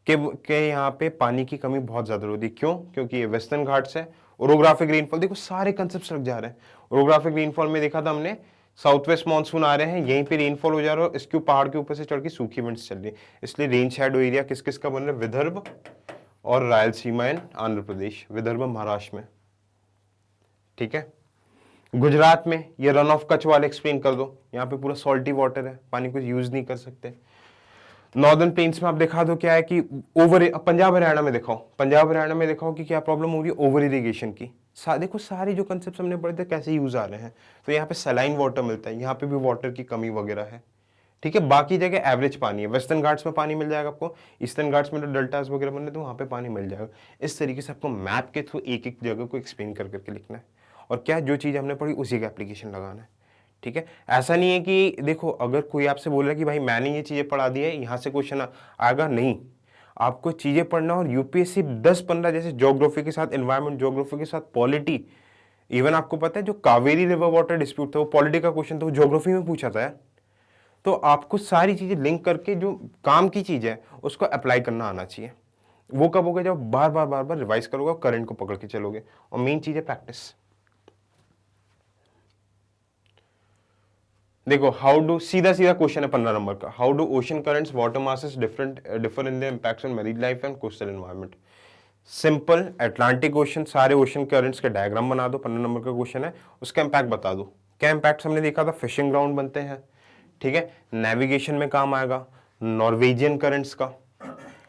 के यहाँ पे पानी की कमी बहुत ज्यादा होती है। क्यों? क्योंकि ये वेस्टर्न घाट्स है। ओरोग्राफिक रेनफॉल, देखो सारे कंसेप्ट लग जा रहे हैं। ओरोग्राफिक रेनफॉल में देखा था हमने, साउथ वेस्ट मानसून आ रहे हैं, यहीं पे रेनफॉल हो जा रहा है, इसके पहाड़ के ऊपर से चढ़ के सूखी विंड्स चल रही है, इसलिए रेन शैडो एरिया किस किस का बन रहा है? विदर्भ और रायलसीमा इन आंध्र प्रदेश, विदर्भ महाराष्ट्र में। ठीक है, गुजरात में ये रन ऑफ कच्छ वाले एक्सप्लेन कर दो, यहाँ पे पूरा सॉल्टी वाटर है, पानी को यूज नहीं कर सकते। नॉर्दर्न प्लेन्स में आप दिखा दो क्या है कि पंजाब हरियाणा में दिखाओ, पंजाब हरियाणा में दिखाओ कि क्या प्रॉब्लम हो रही है? ओवर इरिगेशन की। देखो सारे जो कंसेप्ट हमने पढ़े थे कैसे यूज आ रहे हैं। तो यहाँ पे सलाइन वाटर मिलता है, यहाँ पे भी वाटर की कमी वगैरह है। ठीक है, बाकी जगह एवरेज पानी है। वेस्टर्न घाट्स में पानी मिल जाएगा आपको, ईस्टर्न घाट्स में तो डेल्टास वगैरह बन रहे तो वहाँ पे पानी मिल जाएगा। इस तरीके से आपको मैप के थ्रू एक एक जगह को एक्सप्लेन कर करके लिखना है, और क्या जो चीज़ हमने पढ़ी उसी का एप्लीकेशन लगाना है। ठीक है, ऐसा नहीं है कि देखो अगर कोई आपसे बोल रहा है कि भाई मैंने ये चीज़ें पढ़ा दी है, यहाँ से क्वेश्चन आएगा, नहीं। आपको चीज़ें पढ़ना, और यूपीएससी 10-15 जैसे ज्योग्राफी के साथ, एनवायरमेंट ज्योग्राफी के साथ पॉलिटी, इवन आपको पता है जो कावेरी रिवर वाटर डिस्प्यूट था वो पॉलिटी का क्वेश्चन था, वो ज्योग्राफी में पूछा था यार। तो आपको सारी चीज़ें लिंक करके जो काम की चीज़ है उसको अप्लाई करना आना चाहिए। वो कब होगा? जब बार बार रिवाइज करोगे, करंट को पकड़ के चलोगे, और मेन चीज़ है प्रैक्टिस। देखो हाउ डू, सीधा सीधा क्वेश्चन है 15 नंबर का, how do ocean currents, water masses differ in the impacts on marine life and coastal environment. Simple, Atlantic ocean, सारे ओशन करंट्स के डायग्राम बना दो, 15 नंबर का क्वेश्चन है, उसका इंपैक्ट बता दो। क्या इंपैक्ट हमने देखा था? फिशिंग ग्राउंड बनते हैं, ठीक है, नेविगेशन में काम आएगा, नॉर्वेजियन करंट्स का,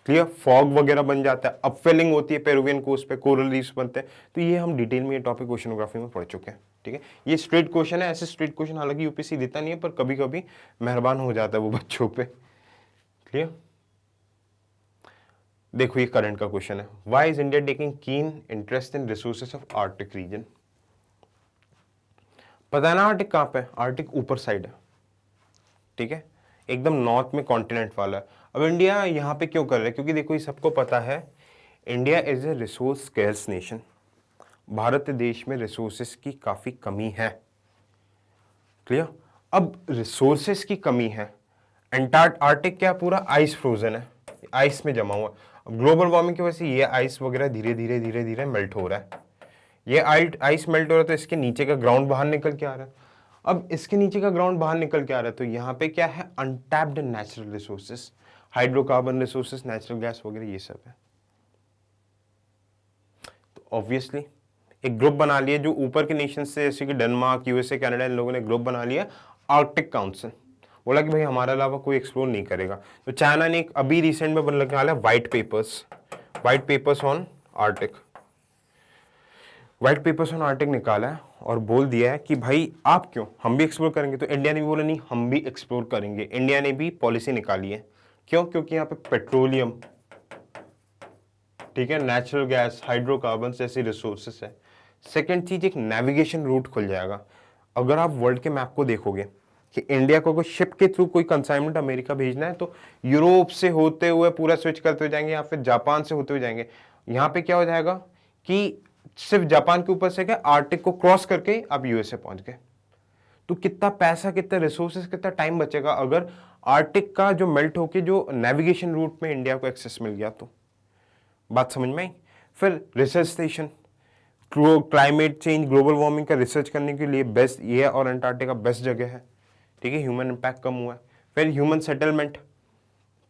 क्लियर, फॉग वगैरह बन जाता है, अपवेलिंग होती है पेरुवियन कोस्ट पे, कोरल रीफ्स बनते हैं। तो ये हम डिटेल में ये टॉपिक ओशनोग्राफी में पढ़ चुके हैं। ठीक है, ये स्ट्रेट क्वेश्चन है, ऐसे स्ट्रेट क्वेश्चन हालांकि यूपीएससी देता नहीं है, पर कभी कभी मेहरबान हो जाता है वो बच्चों पे। क्लियर, देखो ये करंट का क्वेश्चन है, why is India taking keen interest in resources of Arctic region. पता है ना आर्टिक कहाँ पे? आर्टिक ऊपर साइड है, ठीक है, एकदम नॉर्थ में कॉन्टिनेंट वाला है। अब इंडिया यहाँ पे क्यों कर रहा है? क्योंकि देखो ये सबको पता है, India is a resource scarce nation. Bharat देश में रिसोर्सेस की काफी कमी है। क्लियर, अब रिसोर्सेस की कमी है, आर्टिक क्या पूरा आइस फ्रोजन है, आइस में जमा हुआ। ग्लोबल वार्मिंग की वजह से ये आइस वगैरह धीरे धीरे मेल्ट हो रहा है। ये आइस मेल्ट हो रहा है तो इसके नीचे का ग्राउंड बाहर निकल के आ रहा है। अब इसके नीचे का ग्राउंड बाहर निकल के आ रहा है तो यहाँ पे क्या है? Untapped natural resources, hydrocarbon resources, natural gas वगैरह ये सब है। तो ऑब्वियसली एक ग्रुप बना लिया जो ऊपर के नेशन से, जैसे कि डेनमार्क, यूएसए, कनाडा, इन लोगों ने ग्रुप बना लिया आर्कटिक काउंसिल। बोला कि भाई हमारे अलावा कोई एक्सप्लोर नहीं करेगा। तो चाइना ने एक अभी रिसेंट में बन निकाला white papers on Arctic, white papers on Arctic निकाला है और बोल दिया है कि भाई आप क्यों, हम भी एक्सप्लोर करेंगे। तो इंडिया ने भी बोला नहीं, हम भी एक्सप्लोर करेंगे। इंडिया ने भी पॉलिसी निकाली है, क्यों? क्योंकि यहाँ पे पेट्रोलियम, ठीक है, नेचुरल गैस, हाइड्रोकार्बन जैसी रिसोर्सेस है। सेकेंड चीज, एक नेविगेशन रूट खुल जाएगा। अगर आप वर्ल्ड के मैप को देखोगे कि इंडिया को कोई शिप के थ्रू कोई कंसाइनमेंट अमेरिका भेजना है तो यूरोप से होते हुए पूरा स्विच करते हुए जाएंगे या फिर जापान से होते हुए जाएंगे। यहाँ पे क्या हो जाएगा कि सिर्फ जापान के ऊपर से क्या, आर्टिक को क्रॉस करके आप यूएसए पहुंच गए। तो कितना पैसा, कितना रिसोर्सेस, कितना टाइम बचेगा अगर आर्टिक का जो मेल्ट होके जो नेविगेशन रूट में इंडिया को एक्सेस मिल गया। तो बात समझ में आई। फिर research station, climate change, global warming का रिसर्च करने के लिए बेस्ट ये है, और अंटार्कटिका बेस्ट जगह है, ठीक है, ह्यूमन इंपैक्ट कम हुआ है। फिर ह्यूमन सेटलमेंट,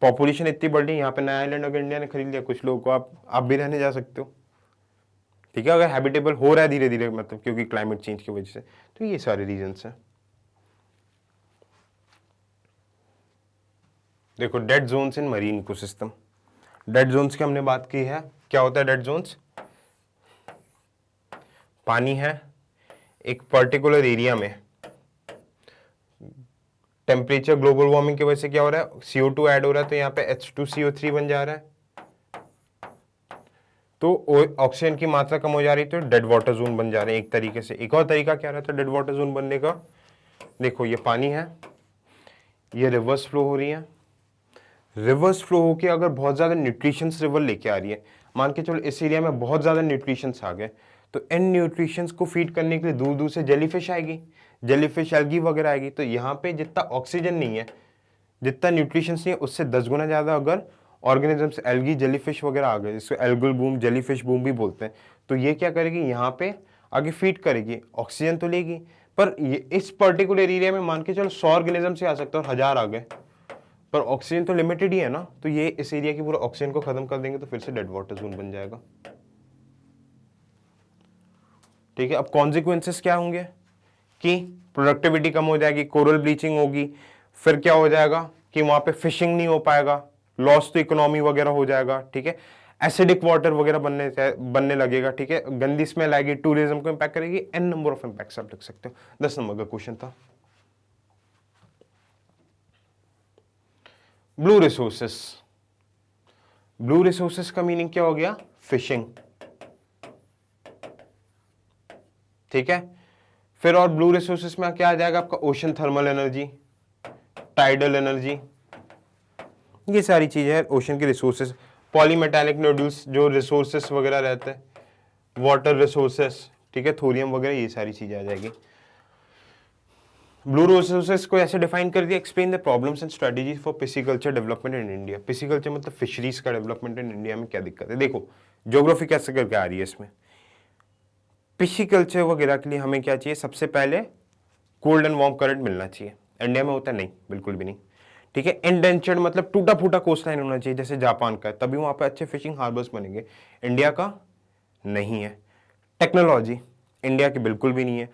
पॉपुलेशन इतनी बढ़ रही है, यहाँ पे नया आइलैंड अगर इंडिया ने खरीद लिया, कुछ लोगों को आप भी रहने जा सकते हो, ठीक है, अगर हैबिटेबल हो रहा है धीरे धीरे, मतलब क्योंकि क्लाइमेट चेंज की वजह से। तो ये सारे रीजंस हैं। देखो dead zones in marine ecosystem, dead zones की हमने बात की है। क्या होता है डेड जोन्स? पानी है एक पर्टिकुलर एरिया में, टेम्परेचर ग्लोबल वार्मिंग की वजह से क्या हो रहा है, CO2 ऐड हो रहा है, तो यहाँ पे H2CO3 बन जा रहा है, तो ऑक्सीजन की मात्रा कम हो जा रही है, तो डेड वाटर जोन बन जा रहे हैं एक तरीके से। एक और तरीका क्या रहता है डेड वाटर जोन बनने का? देखो ये पानी है, ये रिवर्स फ्लो हो रही है, रिवर्स फ्लो होके अगर बहुत ज्यादा न्यूट्रिशंस रिवर लेके आ रही है, मान के चलो इस एरिया में बहुत ज्यादा न्यूट्रिशंस आ गए, तो इन न्यूट्रिशंस को फीड करने के लिए दूर दूर से जेलीफिश आएगी, जेलीफिश एल्गी वगैरह आएगी, तो यहाँ पे जितना ऑक्सीजन नहीं है, जितना न्यूट्रिशंस नहीं है, उससे 10 गुना ज्यादा अगर ऑर्गेनिजम्स एल्गी जेलीफिश वगैरह आ गए, जिसको एल्गल बूम जेलीफिश बूम भी बोलते हैं, तो ये क्या करेगी, यहाँ पे आगे फीड करेगी, ऑक्सीजन तो लेगी, पर ये इस पर्टिकुलर एरिया में मान के चलो 100 ऑर्गेनिज्म से आ सकते हैं और 1000 आ गए, पर ऑक्सीजन तो लिमिटेड ही है ना, तो ये इस एरिया की पूरा ऑक्सीजन को खत्म कर देंगे, तो फिर से डेड वाटर जोन बन जाएगा। ठीक है, अब कॉन्सिक्वेंसेस क्या होंगे कि प्रोडक्टिविटी कम हो जाएगी, कोरल ब्लीचिंग होगी, फिर क्या हो जाएगा कि वहां पे फिशिंग नहीं हो पाएगा, लॉस तो इकोनॉमी वगैरह हो जाएगा। ठीक है, एसिडिक वाटर वगैरह बनने लगेगा। ठीक है, गंदी स्मेल आएगी, टूरिज्म को इंपैक्ट करेगी, एन नंबर ऑफ इंपैक्ट्स आप लिख सकते हो। 10 नंबर का क्वेश्चन था। ब्लू रिसोर्सेस, ब्लू रिसोर्सेस का मीनिंग क्या हो गया, फिशिंग। ठीक है, फिर और ब्लू रिसोर्सेस में क्या आ जाएगा आपका, ocean thermal energy, tidal energy, ये सारी चीजें हैं ओशन के रिसोर्सेस। पॉलीमेटालिक नोड्यूल्स जो रिसोर्सेस वगैरह रहते हैं, वाटर रिसोर्सेस, ठीक है, थोरियम वगैरह, ये सारी चीजें आ जाएगी। ब्लू रिसोर्सेस को ऐसे डिफाइन कर दिया, explain the problems and strategies for pisciculture development in India. Pisciculture मतलब फिशरीज का डेवलपमेंट इन इंडिया में क्या दिक्कत है। देखो ज्योग्राफी कैसे करके आ रही है इसमें, पिसिकल्चर वगैरह के लिए हमें क्या चाहिए, सबसे पहले कोल्ड एंड वार्म करंट मिलना चाहिए। इंडिया में होता है नहीं, बिल्कुल भी नहीं। ठीक है, इंडेंचर्ड मतलब टूटा फूटा कोस्ट लाइन होना चाहिए, जैसे जापान का है, तभी वहां पे अच्छे फिशिंग हार्बर्स बनेंगे। इंडिया का नहीं है। टेक्नोलॉजी इंडिया की बिल्कुल भी नहीं है।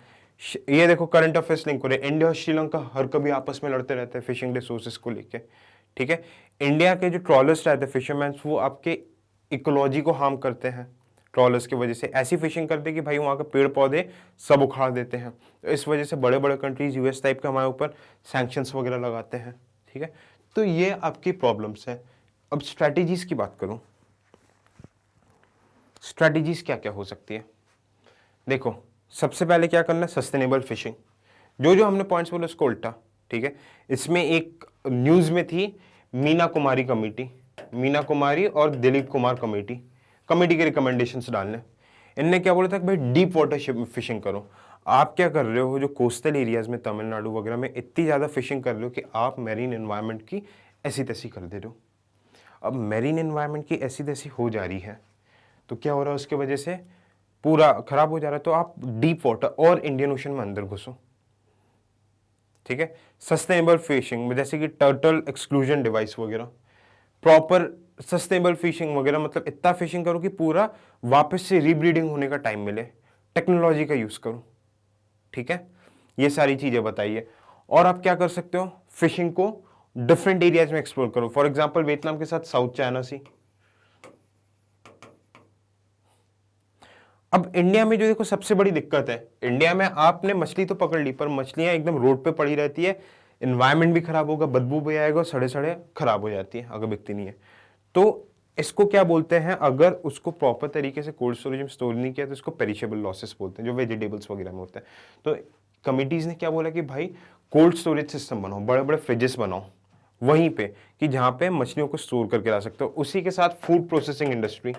ये देखो करंट अफेयर्स लिंक हो रहे, इंडिया और श्रीलंका हर कभी आपस में लड़ते रहते हैं फिशिंग रिसोर्सेज को लेके। ठीक है, इंडिया के जो ट्रॉलर्स रहते हैं फिशरमैन, वो आपके इकोलॉजी को हार्म करते हैं। ट्रॉलर्स की वजह से ऐसी फिशिंग करते हैं कि भाई वहाँ के पेड़ पौधे सब उखाड़ देते हैं। तो इस वजह से बड़े बड़े कंट्रीज यूएस टाइप के हमारे ऊपर सैंक्शंस वगैरह लगाते हैं। ठीक है, तो ये आपकी प्रॉब्लम्स है। अब स्ट्रैटेजीज की बात करूं, स्ट्रैटेजीज क्या क्या हो सकती है। देखो सबसे पहले क्या करना है, सस्टेनेबल फिशिंग। जो जो हमने पॉइंट्स बोले उसको उल्टा। ठीक है, इसमें एक न्यूज में थी मीना कुमारी कमेटी, मीना कुमारी और दिलीप कुमार कमेटी के रिकमेंडेशंस डालने। इनने क्या बोला था कि भाई डीप वाटर फिशिंग करो। आप क्या कर रहे हो, जो कोस्टल एरियाज में तमिलनाडु वगैरह में इतनी ज़्यादा फिशिंग कर रहे हो कि आप मैरीन एनवायरनमेंट की ऐसी तैसी कर दे रहे हो। अब मैरीन एनवायरनमेंट की ऐसी तैसी हो जा रही है, तो क्या हो रहा है, उसके वजह से पूरा खराब हो जा रहा है। तो आप डीप वाटर और इंडियन ओशन में अंदर घुसो। ठीक है, सस्टेनेबल फिशिंग जैसे कि टर्टल एक्सक्लूजन डिवाइस वगैरह, प्रॉपर सस्टेनेबल फिशिंग वगैरह, मतलब इतना फिशिंग करो कि पूरा वापस से रीब्रीडिंग होने का टाइम मिले। टेक्नोलॉजी का यूज करो। ठीक है, ये सारी चीजें बताइए। और आप क्या कर सकते हो, फिशिंग को डिफरेंट एरियाज में एक्सप्लोर करो। फॉर एग्जांपल वियतनाम के साथ साउथ चाइना सी। अब इंडिया में जो देखो सबसे बड़ी दिक्कत है, इंडिया में आपने मछली तो पकड़ ली, पर मछलियां एकदम रोड पे पड़ी रहती है, इन्वायरमेंट भी खराब होगा, बदबू भी आएगा, सड़े सड़े खराब हो जाती है अगर बिकती नहीं है। तो इसको क्या बोलते हैं, अगर उसको प्रॉपर तरीके से कोल्ड स्टोरेज में स्टोर नहीं किया तो इसको पेरिशेबल लॉसेस बोलते हैं, जो वेजिटेबल्स वगैरह में होता है। तो कमिटीज ने क्या बोला कि भाई कोल्ड स्टोरेज सिस्टम बनाओ, बड़े बड़े फ्रिजेस बनाओ वहीं पे, कि जहां पे मछलियों को स्टोर करके ला सकते हो। उसी के साथ फूड प्रोसेसिंग इंडस्ट्री,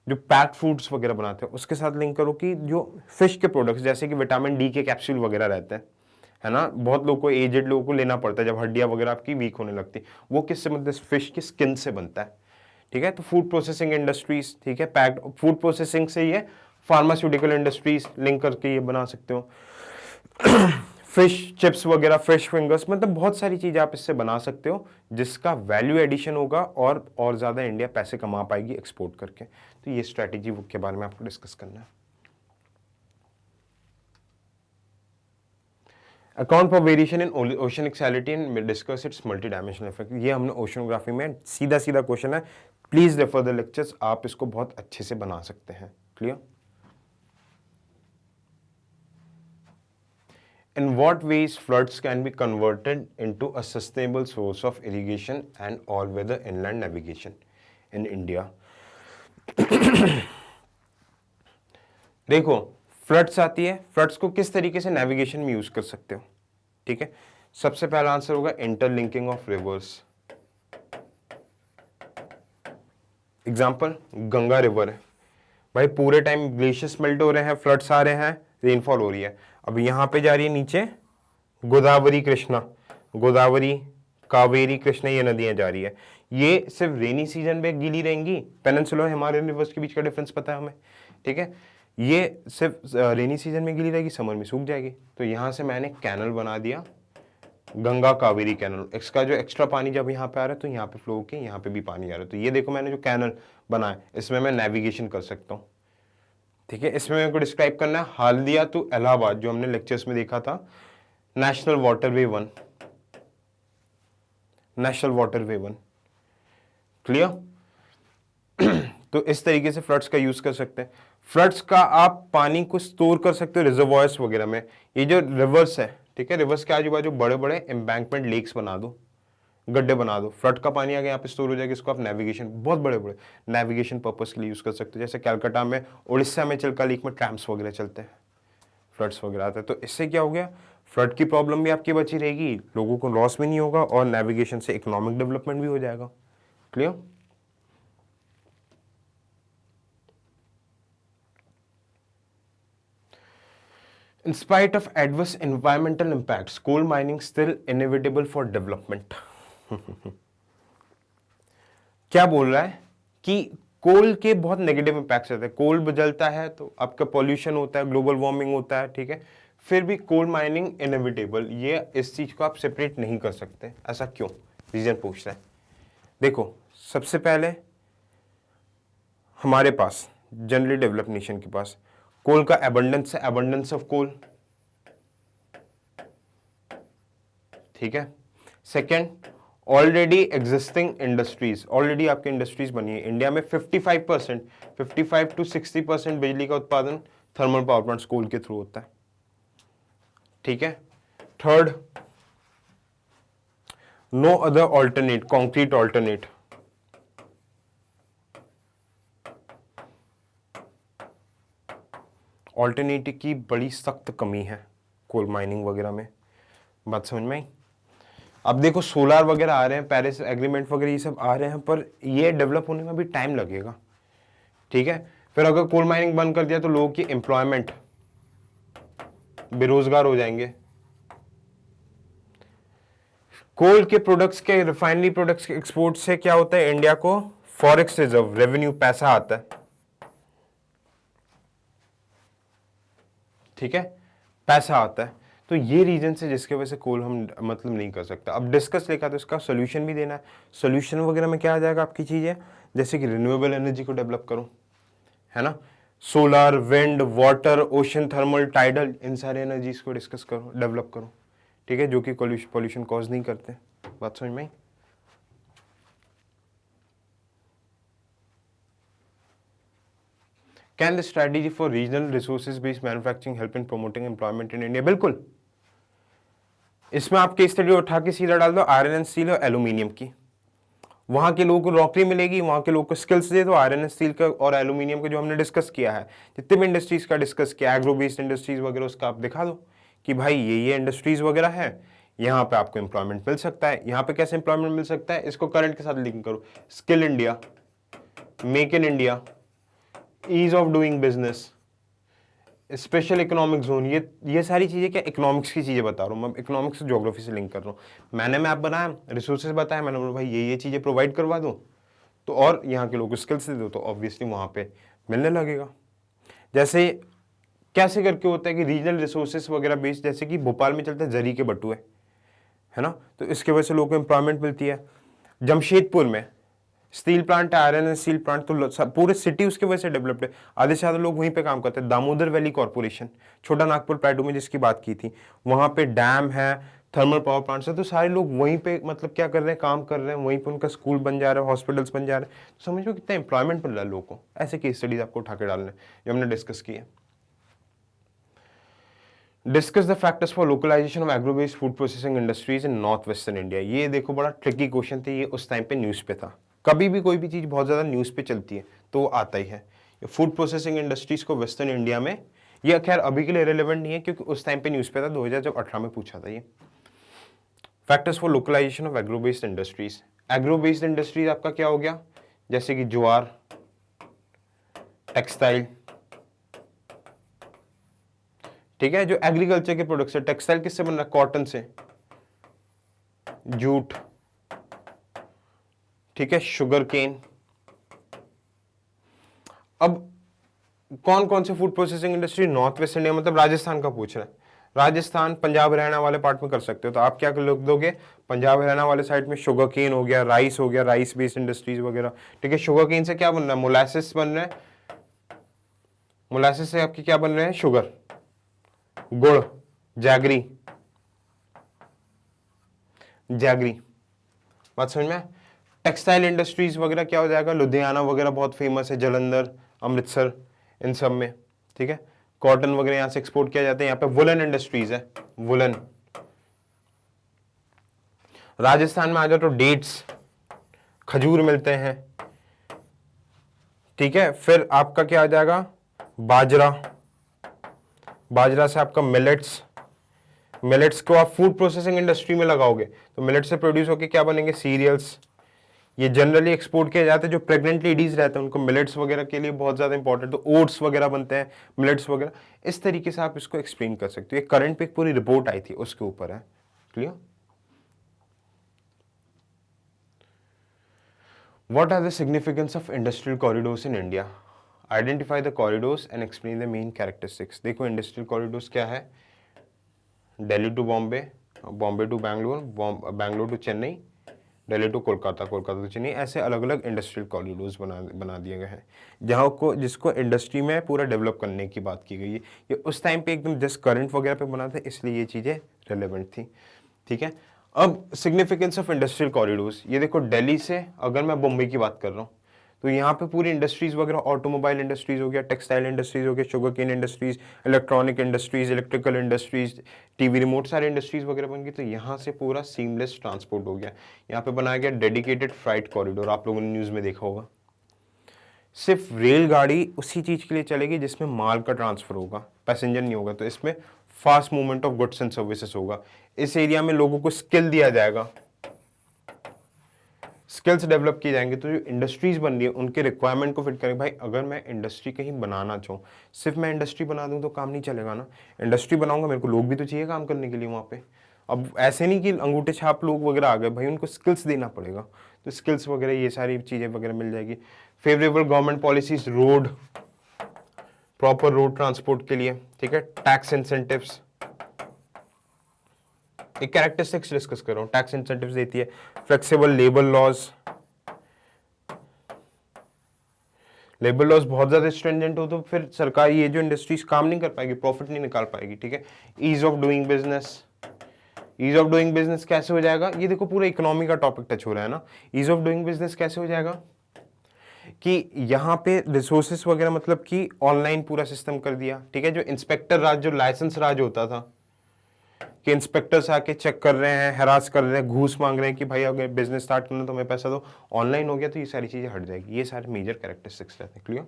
जो पैक्ड फूड्स वगैरह बनाते हैं, उसके साथ लिंक करो कि जो फिश के प्रोडक्ट्स जैसे कि विटामिन डी के कैप्सूल वगैरह रहते हैं, है ना, बहुत लोगों को, एजेड लोगों को लेना पड़ता है जब हड्डियां वगैरह आपकी वीक होने लगती है, वो किससे बनता है, फिश की स्किन से बनता है। ठीक है, तो फूड प्रोसेसिंग इंडस्ट्रीज, ठीक है, पैक्ड फूड प्रोसेसिंग से ये फार्मास्यूटिकल इंडस्ट्रीज लिंक करके ये बना सकते हो। फिश चिप्स वगैरह, फिश फिंगर्स, मतलब बहुत सारी चीजें आप इससे बना सकते हो जिसका वैल्यू एडिशन होगा और ज्यादा इंडिया पैसे कमा पाएगी एक्सपोर्ट करके। तो ये स्ट्रैटेजी के बारे में आपको डिस्कस करना है। Account for variation in oceanic salinity and discuss its multi dimensional effect. ये हमने ओशनोग्राफी में सीधा सीधा क्वेश्चन है, प्लीज रेफर द लेक्चर्स, आप इसको बहुत अच्छे से बना सकते हैं। Clear? In what ways floods can be converted into a sustainable source of irrigation and all-weather inland navigation in India? देखो फ्लड्स आती है, फ्लड्स को किस तरीके से नेविगेशन में यूज कर सकते हो। ठीक है, सबसे पहला आंसर होगा interlinking of reverse. Example Ganga river है भाई, पूरे टाइम ग्लेशियर्स मेल्ट हो रहे हैं, फ्लड्स आ रहे हैं, रेनफॉल हो रही है। अब यहाँ पे जा रही है नीचे गोदावरी कृष्णा, गोदावरी कावेरी कृष्णा, ये नदियां जा रही है। ये सिर्फ रेनी सीजन में गीली रहेंगी, पेनिनसुलर हिमालयन रिवर्स के बीच का डिफरेंस पता है हमें, ठीक है। ये सिर्फ रेनी सीजन में गीली रहेगी, समर में सूख जाएगी। तो यहाँ से मैंने कैनल बना दिया, गंगा कावेरी कैनल। इसका जो एक्स्ट्रा पानी जब यहाँ पे आ रहा है तो यहाँ पे फ्लो होके यहाँ पे भी पानी आ रहा है। तो ये देखो मैंने जो कैनल बनाया, इसमें मैं नेविगेशन कर सकता हूँ, ठीक है। इसमें मेरे को डिस्क्राइब करना है हाल्दिया टू इलाहाबाद, जो हमने लेक्चर्स में देखा था, national waterway 1, national waterway 1, clear. तो इस तरीके से फ्लड्स का यूज कर सकते हैं। फ्लड्स का आप पानी को स्टोर कर सकते हो रिजर्वॉयर्स वगैरह में। ये जो रिवर्स है, ठीक है, रिवर्स के आजू बाजू बड़े बड़े एम्बैंकमेंट लेक्स बना दो, गड्ढे बना दो, फ्लड का पानी आगे यहाँ पे स्टोर हो जाएगा। इसको आप नेविगेशन, बहुत बड़े बड़े नेविगेशन पर्पस के लिए यूज कर सकते हो। जैसे कलकत्ता में, उड़ीसा में चिल्का लेक में ट्रैम्प्स वगैरह चलते हैं, फ्लड्स वगैरह आते हैं। तो इससे क्या हो गया, फ्लड की प्रॉब्लम भी आपकी बची रहेगी, लोगों को लॉस भी नहीं होगा, और नेविगेशन से इकोनॉमिक डेवलपमेंट भी हो जाएगा। Clear. In spite of adverse environmental impacts, coal mining still inevitable for development. क्या बोल रहा है कि कोल के बहुत नेगेटिव इंपैक्ट्स रहते हैं। कोल जलता है तो आपका पॉल्यूशन होता है, ग्लोबल वार्मिंग होता है, ठीक है। फिर भी कोल माइनिंग इनएविटेबल, ये इस चीज को आप सेपरेट नहीं कर सकते। ऐसा क्यों, रीजन पूछ रहा है। देखो, सबसे पहले हमारे पास जनरली डेवलप्ड नेशन के पास कोल का एबंडेंस है, एबंडेंस ऑफ कोल, ठीक है। Second, already existing industries, already आपकी इंडस्ट्रीज बनी है। इंडिया में 55 to 60% बिजली का उत्पादन थर्मल पावर प्लांट्स कोल के थ्रू होता है, ठीक है। Third, no other alternate, concrete alternate, alternative की बड़ी सख्त कमी है कोल माइनिंग वगैरह में। बात समझ में आई। अब देखो सोलार वगैरह आ रहे हैं, पेरिस एग्रीमेंट वगैरह ये सब आ रहे हैं, पर ये डेवलप होने में भी टाइम लगेगा, ठीक है। फिर अगर कोल माइनिंग बंद कर दिया तो लोगों की एम्प्लॉयमेंट, बेरोजगार हो जाएंगे। कोल के प्रोडक्ट्स के, रिफाइनरी प्रोडक्ट्स के एक्सपोर्ट से क्या होता है, इंडिया को फॉरेक्स रिजर्व, रेवेन्यू, पैसा आता है, ठीक है, पैसा आता है। तो ये रीजन से जिसके वजह से कोल हम मतलब नहीं कर सकते। अब डिस्कस लिखा तो इसका सोल्यूशन भी देना है। सोल्यूशन वगैरह में क्या आ जाएगा आपकी चीजें, जैसे कि रिन्यूएबल एनर्जी को डेवलप करो, है ना, solar, wind, water, ocean thermal, tidal, इन सारे एनर्जीज को डिस्कस करो, डेवलप करो, ठीक है, जो कि पॉल्यूशन कॉज नहीं करते। बात समझ में आई। Can the strategy for regional resources based manufacturing help in promoting employment in India? बिल्कुल। इसमें आप केस स्टडी उठा के सीधा डाल दो आयरन एंड स्टील और एल्यूमिनियम की। वहां के लोगों को नौकरी मिलेगी, वहां के लोगों को स्किल्स दे दो, आयरन एंड स्टील का और एल्यूमिनियम का जो हमने डिस्कस किया है, जितने भी इंडस्ट्रीज का डिस्कस किया, एग्रो बेस्ड इंडस्ट्रीज वगैरह, उसका आप दिखा दो कि भाई ये इंडस्ट्रीज वगैरह है, यहाँ पे आपको एम्प्लॉयमेंट मिल सकता है। यहाँ पे कैसे एम्प्लॉयमेंट मिल सकता है, इसको करंट के साथ लिंक करो, skill India, make in India, ease of doing business, special economic zone, ये सारी चीजें क्या इकोनॉमिक्स की चीजें बता रहा हूँ मैं, इकोनॉमिक्स से ज्योग्राफी से लिंक कर रहा हूँ। मैंने मैप बनाया, रिसोर्सेज बताया, मैंने बोला भाई ये चीजें प्रोवाइड करवा दो तो, और यहाँ के लोगों को स्किल्स दे दो, तो ऑब्वियसली वहां पे मिलने लगेगा। जैसे कैसे करके होता है कि रीजनल रिसोर्सेज वगैरह बेस्ड, जैसे कि भोपाल में चलते हैं जरी के बटुए, है ना, तो इसके वजह से लोगों को एम्प्लॉयमेंट मिलती है। जमशेदपुर में स्टील प्लांट है, आयरन एंड स्टील प्लांट, तो पूरे सिटी उसकी वजह से डेवलप्ड है, आधे से ज्यादा लोग वहीं पे काम करते हैं। दामोदर वैली कॉर्पोरेशन, छोटा नागपुर प्राइडो में जिसकी बात की थी, वहां पे डैम है, थर्मल पावर प्लांट्स है, तो सारे लोग वहीं पे मतलब क्या कर रहे हैं, काम कर रहे हैं, वहीं पे उनका स्कूल बन जा रहा है, हॉस्पिटल्स बन जा रहे हैं। तो समझ लो कितना एम्प्लॉयमेंट मिल रहा है लोगों को। ऐसे केस स्टडीज आपको उठा के डालने जो हमने डिस्कस किए। Discuss the factors for localisation of agro based food processing industries in north western India. ये देखो बड़ा ट्रिकी क्वेश्चन था, ये उस टाइम पे न्यूज पे था। कभी भी कोई भी चीज बहुत ज्यादा न्यूज पे चलती है तो वो आता ही है। फूड प्रोसेसिंग इंडस्ट्रीज को वेस्टर्न इंडिया में ये खैर अभी के लिए रिलेवेंट नहीं है क्योंकि उस टाइम पे न्यूज पे था 2018 में पूछा था ये। Factors for localisation of agro based industries. Agro based industries आपका क्या हो गया, जैसे कि ज्वार, टेक्सटाइल, ठीक है, जो एग्रीकल्चर के प्रोडक्ट्स है। टेक्सटाइल किससे बन रहा है, कॉटन से, जूट, ठीक है, शुगर केन। अब कौन कौन से food processing industry, north west India मतलब राजस्थान का पूछ रहा है, राजस्थान पंजाब हरियाणा वाले पार्ट में कर सकते हो, तो आप क्या लिख दोगे, पंजाब हरियाणा वाले साइड में शुगर केन हो गया, राइस हो गया, राइस बेस्ड इंडस्ट्रीज वगैरह, ठीक है। शुगर केन से क्या बन रहा है, मोलासिस बन रहा है, मोलासिस से आपकी क्या बन रहे हैं, शुगर, गुड़, जैगरी, जैगरी, बात समझ में। टेक्सटाइल इंडस्ट्रीज वगैरह क्या हो जाएगा, लुधियाना वगैरह बहुत फेमस है, जलंधर, अमृतसर, इन सब में, ठीक है। कॉटन वगैरह यहां से एक्सपोर्ट किया जाता है। यहाँ पे वुलन इंडस्ट्रीज है, वुलन। राजस्थान में आ जाओ तो डेट्स, खजूर मिलते हैं, ठीक है। फिर आपका क्या आ जाएगा, बाजरा, बाजरा से आपका मिलेट्स, मिलेट्स को आप फूड प्रोसेसिंग इंडस्ट्री में लगाओगे तो मिलेट से प्रोड्यूस होके क्या बनेंगे, सीरियल्स। ये जनरली एक्सपोर्ट किए जाते हैं, जो प्रेग्नेंट लेडीज रहते हैं उनको मिलेट्स वगैरह के लिए बहुत ज्यादा इंपॉर्टेंट, तो ओट्स वगैरह बनते हैं, मिलेट्स वगैरह। इस तरीके से आप इसको एक्सप्लेन कर सकते हो। ये करंट पे एक पूरी रिपोर्ट आई थी उसके ऊपर है, clear. What are the significance of industrial corridors in India? Identify the corridors and explain the main characteristics. देखो इंडस्ट्रियल कॉरिडोर्स क्या है, Delhi to Bombay, Bombay to Bangalore, Bangalore to Chennai, Delhi to Kolkata, Kolkata to Chennai, ऐसे अलग अलग इंडस्ट्रियल कॉरिडोर्स बना दिए गए हैं जहाँ को जिसको इंडस्ट्री में पूरा डेवलप करने की बात की गई है। ये उस टाइम पे एकदम जस्ट करंट वगैरह पे बना था, इसलिए ये चीज़ें रेलेवेंट थी, ठीक है। अब सिग्निफिकेंस ऑफ इंडस्ट्रियल कॉरिडोर्स, ये देखो दिल्ली से अगर मैं बॉम्बे की बात कर रहा हूँ तो यहाँ पे पूरी इंडस्ट्रीज वगैरह, ऑटोमोबाइल इंडस्ट्रीज हो गया, टेक्सटाइल इंडस्ट्रीज हो गया, sugar cane industries, electronic industries, electrical industries, TV remote, सारे इंडस्ट्रीज वगैरह बन गई। तो यहाँ से पूरा सीमलेस ट्रांसपोर्ट हो गया। यहाँ पे बनाया गया डेडिकेटेड फ्राइट कॉरिडोर, आप लोगों ने न्यूज में देखा होगा। सिर्फ रेलगाड़ी उसी चीज के लिए चलेगी जिसमें माल का ट्रांसफर होगा, पैसेंजर नहीं होगा। तो इसमें fast movement of goods and services होगा। इस एरिया में लोगों को स्किल दिया जाएगा, स्किल्स डेवलप किए जाएंगे। तो जो इंडस्ट्रीज बन रही है उनके रिक्वायरमेंट को फिट करेंगे। भाई अगर मैं इंडस्ट्री कहीं बनाना चाहूँ, सिर्फ मैं इंडस्ट्री बना दूँ तो काम नहीं चलेगा ना। इंडस्ट्री बनाऊंगा, मेरे को लोग भी तो चाहिए काम करने के लिए वहाँ पे। अब ऐसे नहीं कि अंगूठे छाप लोग वगैरह आ गए, भाई उनको स्किल्स देना पड़ेगा। तो स्किल्स वगैरह ये सारी चीज़ें वगैरह मिल जाएगी। Favourable government policies, road, proper road transport के लिए, ठीक है। टैक्स इंसेंटिव्स, एक कैरेक्टरिस्टिक्स डिस्कस कर रहा हूं, टैक्स इंसेंटिव्स देती है। Flexible labour laws, labour laws बहुत ज्यादा स्ट्रिंजेंट हो तो फिर सरकार, ये जो इंडस्ट्रीज काम नहीं कर पाएगी, प्रॉफिट नहीं निकाल पाएगी, ठीक है। Ease of doing business, ease of doing business कैसे हो जाएगा, ये देखो पूरा इकोनॉमी का टॉपिक टच हो रहा है ना। ईज ऑफ डूइंग बिजनेस कैसे हो जाएगा कि यहाँ पे रिसोर्सेस वगैरह, मतलब कि ऑनलाइन पूरा सिस्टम कर दिया, ठीक है। जो इंस्पेक्टर राज, जो लाइसेंस राज होता था कि इंस्पेक्टर्स आके चेक कर रहे हैं, हैरास कर रहे हैं, घूस मांग रहे हैं कि भाई अगर बिजनेस स्टार्ट करना तो हमें पैसा दो, ऑनलाइन हो गया तो ये सारी चीजें हट जाएगी। ये सारे मेजर कैरेक्टरिस्टिक्स रहते हैं, क्लियर।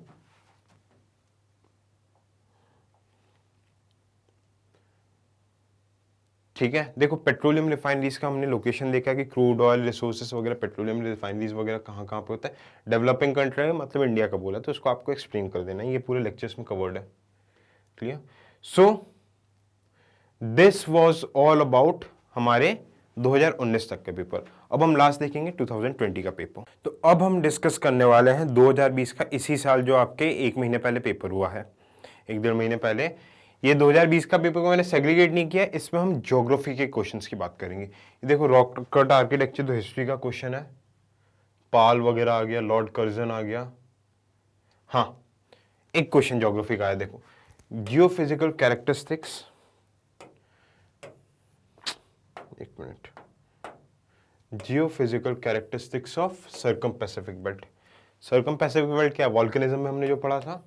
ठीक है, देखो पेट्रोलियम रिफाइनरीज का हमने लोकेशन देखा कि क्रूड ऑयल रिसोर्सेस वगैरह, पेट्रोलियम रिफाइनरीज वगैरह कहाँ कहाँ पे होता है। डेवलपिंग कंट्री है मतलब इंडिया का बोला, तो उसको आपको एक्सप्लेन कर देना है, ये पूरे लेक्चर्स में कवर्ड है, clear. So this was all about हमारे 2019 तक के पेपर। अब हम लास्ट देखेंगे 2020 का पेपर। तो अब हम डिस्कस करने वाले हैं 2020 का, इसी साल जो आपके 1 महीने पहले पेपर हुआ है, 1-1.5 महीने पहले। ये 2020 का पेपर को मैंने सेग्रीगेट नहीं किया, इसमें हम ज्योग्राफी के क्वेश्चंस की बात करेंगे। ये देखो रॉक कट आर्किटेक्चर तो हिस्ट्री का क्वेश्चन है, पाल वगैरह आ गया, लॉर्ड कर्जन आ गया। हाँ, एक क्वेश्चन ज्योग्राफी का है, देखो जियोफिजिकल कैरेक्टरिस्टिक्स, एक minute, geophysical characteristics of circum Pacific belt. Circum Pacific belt क्या है, वॉल्केनिज्म में हमने जो पढ़ा था,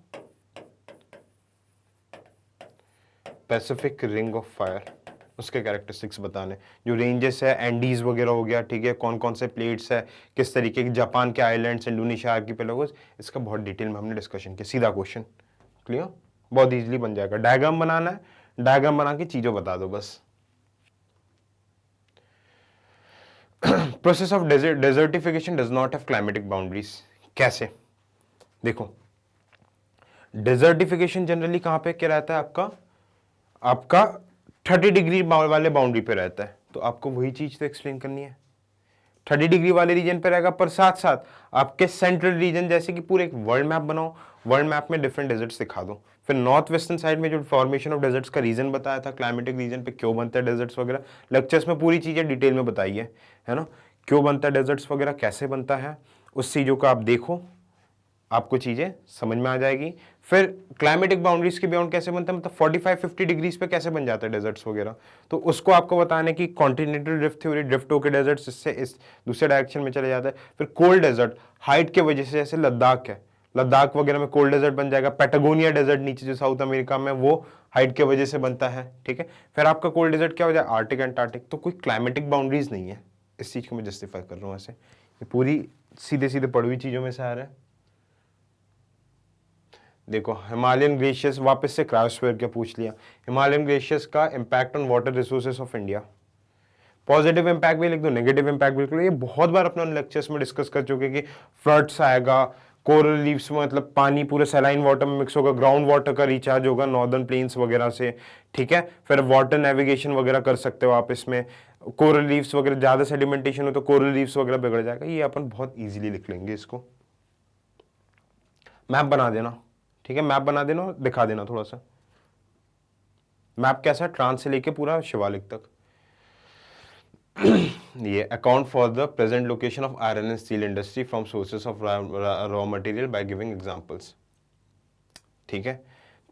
पैसिफिक रिंग ऑफ फायर, उसके कैरेक्टरिस्टिक्स बताने। जो रेंजेस है, एंडीज वगैरह हो गया, ठीक है, कौन कौन से प्लेट्स है, किस तरीके के, जापान के आइलैंड्स, इंडोनेशिया आर्किपेलागोस, इसका बहुत डिटेल में हमने डिस्कशन किया। सीधा क्वेश्चन, क्लियर। बहुत इजीली बन जाएगा। डायग्राम बनाना है, डायग्राम बना के चीजों बता दो बस। Process of desertification does not have climatic boundaries. कैसे? देखो, डेजर्टिफिकेशन जनरली कहां पे क्या रहता है आपका, आपका 30 डिग्री वाले बाउंड्री पे रहता है, तो आपको वही चीज तो एक्सप्लेन करनी है। 30 डिग्री वाले रीजन पे रहेगा, पर साथ साथ आपके सेंट्रल रीजन, जैसे कि पूरे एक वर्ल्ड मैप बनाओ, वर्ल्ड मैप में डिफरेंट डेजर्ट्स दिखा दो। फिर नॉर्थ वेस्टर्न साइड में जो फॉर्मेशन ऑफ डेजर्ट्स का रीजन बताया था, क्लाइमेटिक रीजन पे क्यों बनता है डेजर्ट्स वगैरह, लेक्चर्स में पूरी चीजें डिटेल में बताई है ना, क्यों बनता है डेजर्ट्स वगैरह, कैसे बनता है, उस चीजों का आप देखो, आपको चीजें समझ में आ जाएगी। फिर क्लाइमेटिक बाउंड्रीज के बियॉन्ड कैसे बनता है, मतलब 45-50 डिग्रीज पे कैसे बन जाता है डेजर्ट्स वगैरह, तो उसको आपको बताने की कॉन्टिनेंटल ड्रिफ्ट थ्योरी, ड्रिफ्ट होकर डेजर्ट्स इससे इस दूसरे डायरेक्शन में चले जाता है। फिर कोल्ड डेजर्ट हाइट के वजह से, जैसे लद्दाख है, लद्दाख वगैरह में कोल्ड डेजर्ट बन जाएगा। पैटागोनिया डेजर्ट नीचे जो साउथ अमेरिका में, वो हाइट के वजह से बनता है, ठीक है। फिर आपका कोल्ड डेजर्ट क्या हो जाए, आर्टिक एंटार्क्टिक। तो कोई क्लाइमेटिक बाउंड्रीज नहीं है, इस चीज को मैं जस्टिफाई कर रहा हूँ ऐसे, ये पूरी सीधे सीधे पड़ी हुई चीजों में से आ रहा है। देखो, हिमालयन ग्लेशियर्स, वापस से क्रायोस्फीयर क्या पूछ लिया, हिमालयन ग्लेशियर्स का impact on water resources of India. Positive impact भी लिख दो, नेगेटिव इंपैक्ट भी लिख दो। ये बहुत बार अपने लेक्चर्स में डिस्कस कर चुके कि फ्लड्स आएगा, कोरल रीफ्स में, मतलब पानी पूरे सलाइन वाटर में मिक्स होगा, ग्राउंड वाटर का रिचार्ज होगा नॉर्दर्न प्लेन्स वगैरह से, ठीक है। फिर वाटर नेविगेशन वगैरह कर सकते हो आप इसमें। कोरल रीफ्स वगैरह ज्यादा सेडिमेंटेशन हो तो कोरल रीफ्स वगैरह बिगड़ जाएगा। ये अपन बहुत ईजिली लिख लेंगे इसको। मैप बना देना, ठीक है, मैप बना देना और दिखा देना थोड़ा सा। मैप कैसा, ट्रांस से लेके पूरा शिवालिक तक। ये account for the present location of iron and steel industry from sources of raw material by giving examples, ठीक है।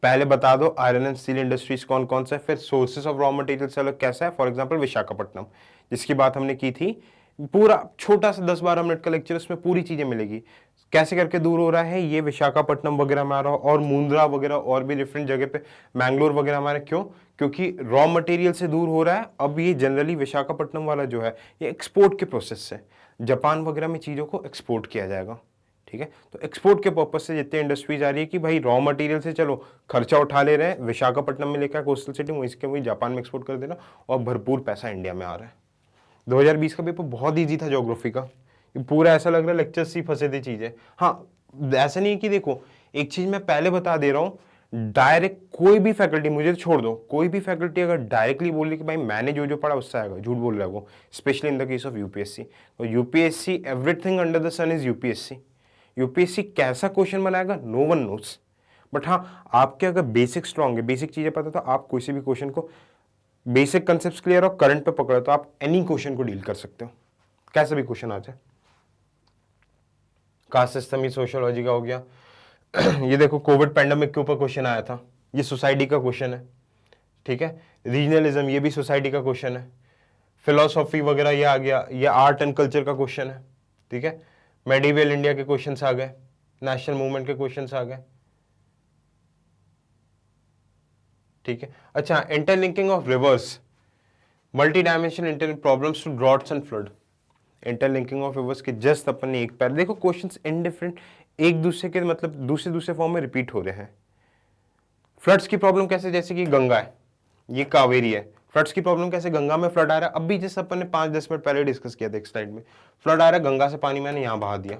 पहले बता दो आयरन एंड स्टील इंडस्ट्रीज कौन कौन सा है, फिर सोर्सेस ऑफ रॉ मटेरियल से अलग कैसा है। फॉर एग्जांपल विशाखापट्टनम, जिसकी बात हमने की थी, पूरा छोटा सा 10-12 मिनट का लेक्चर, उसमें पूरी चीजें मिलेगी, कैसे करके दूर हो रहा है ये विशाखापट्टनम वगैरह में आ रहा हो, और मुंद्रा वगैरह और भी डिफरेंट जगह पे, मैंगलोर वगैरह हमारे, क्यों, क्योंकि रॉ मटेरियल से दूर हो रहा है। अब ये जनरली विशाखापट्टनम वाला जो है ये एक्सपोर्ट के प्रोसेस से जापान वगैरह में चीजों को एक्सपोर्ट किया जाएगा, ठीक है। तो एक्सपोर्ट के पर्पज से जितने इंडस्ट्रीज आ रही है कि भाई रॉ मटेरियल से चलो खर्चा उठा ले रहे हैं, विशाखापट्टनम में लेकर कोस्टल सिटी, वही जापान में एक्सपोर्ट कर देना, और भरपूर पैसा इंडिया में आ रहा है। 2020 का पेपर बहुत ईजी था ज्योग्राफी का, पूरा ऐसा लग रहा है लेक्चर सी फंसे थे चीजें। हाँ, ऐसा नहीं है कि देखो, एक चीज मैं पहले बता दे रहा हूं, डायरेक्ट कोई भी फैकल्टी, मुझे तो छोड़ दो, कोई भी फैकल्टी अगर डायरेक्टली बोल रही कि भाई मैंने जो जो पढ़ा उससे आएगा, झूठ बोल रहा है वो, specially in the case of UPSC. तो UPSC, everything under the sun is UPSC. UPSC कैसा क्वेश्चन बनाएगा नो वन नोस, बट हाँ, आपके अगर बेसिक स्ट्रांग है, बेसिक चीजें पता, तो आप कोई से भी क्वेश्चन को, बेसिक कंसेप्ट क्लियर और करंट पे पकड़ो तो आप एनी क्वेश्चन को डील कर सकते हो, कैसा भी क्वेश्चन आ जाए। कास्ट सिस्टम, सोशियोलॉजी का हो गया। ये देखो, कोविड पैंडेमिक के ऊपर क्वेश्चन आया था, ये सोसाइटी का क्वेश्चन है, ठीक है। रीजनलिज्म, ये भी सोसाइटी का क्वेश्चन है। फिलोसॉफी वगैरह ये आ गया, ये आर्ट एंड कल्चर का क्वेश्चन है, ठीक है। मेडिवल इंडिया के क्वेश्चंस आ गए, नेशनल मूवमेंट के क्वेश्चंस आ गए, ठीक है। अच्छा, interlinking of rivers, multi dimension inter problems to droughts and flood. Interlinking of rivers के जस्ट अपन ने एक पैर, देखो क्वेश्चंस इनडिफरेंट, एक दूसरे के मतलब दूसरे दूसरे फॉर्म में रिपीट हो रहे हैं। फ्लड्स की प्रॉब्लम कैसे, जैसे कि गंगा है, ये कावेरी है, फ्लड्स की प्रॉब्लम कैसे, गंगा में फ्लड आ रहा है, अभी जैसे अपन ने 5-10 मिनट पहले डिस्कस किया था एक स्लाइड में, फ्लड आ रहा है, गंगा से पानी मैंने यहां बहा दिया,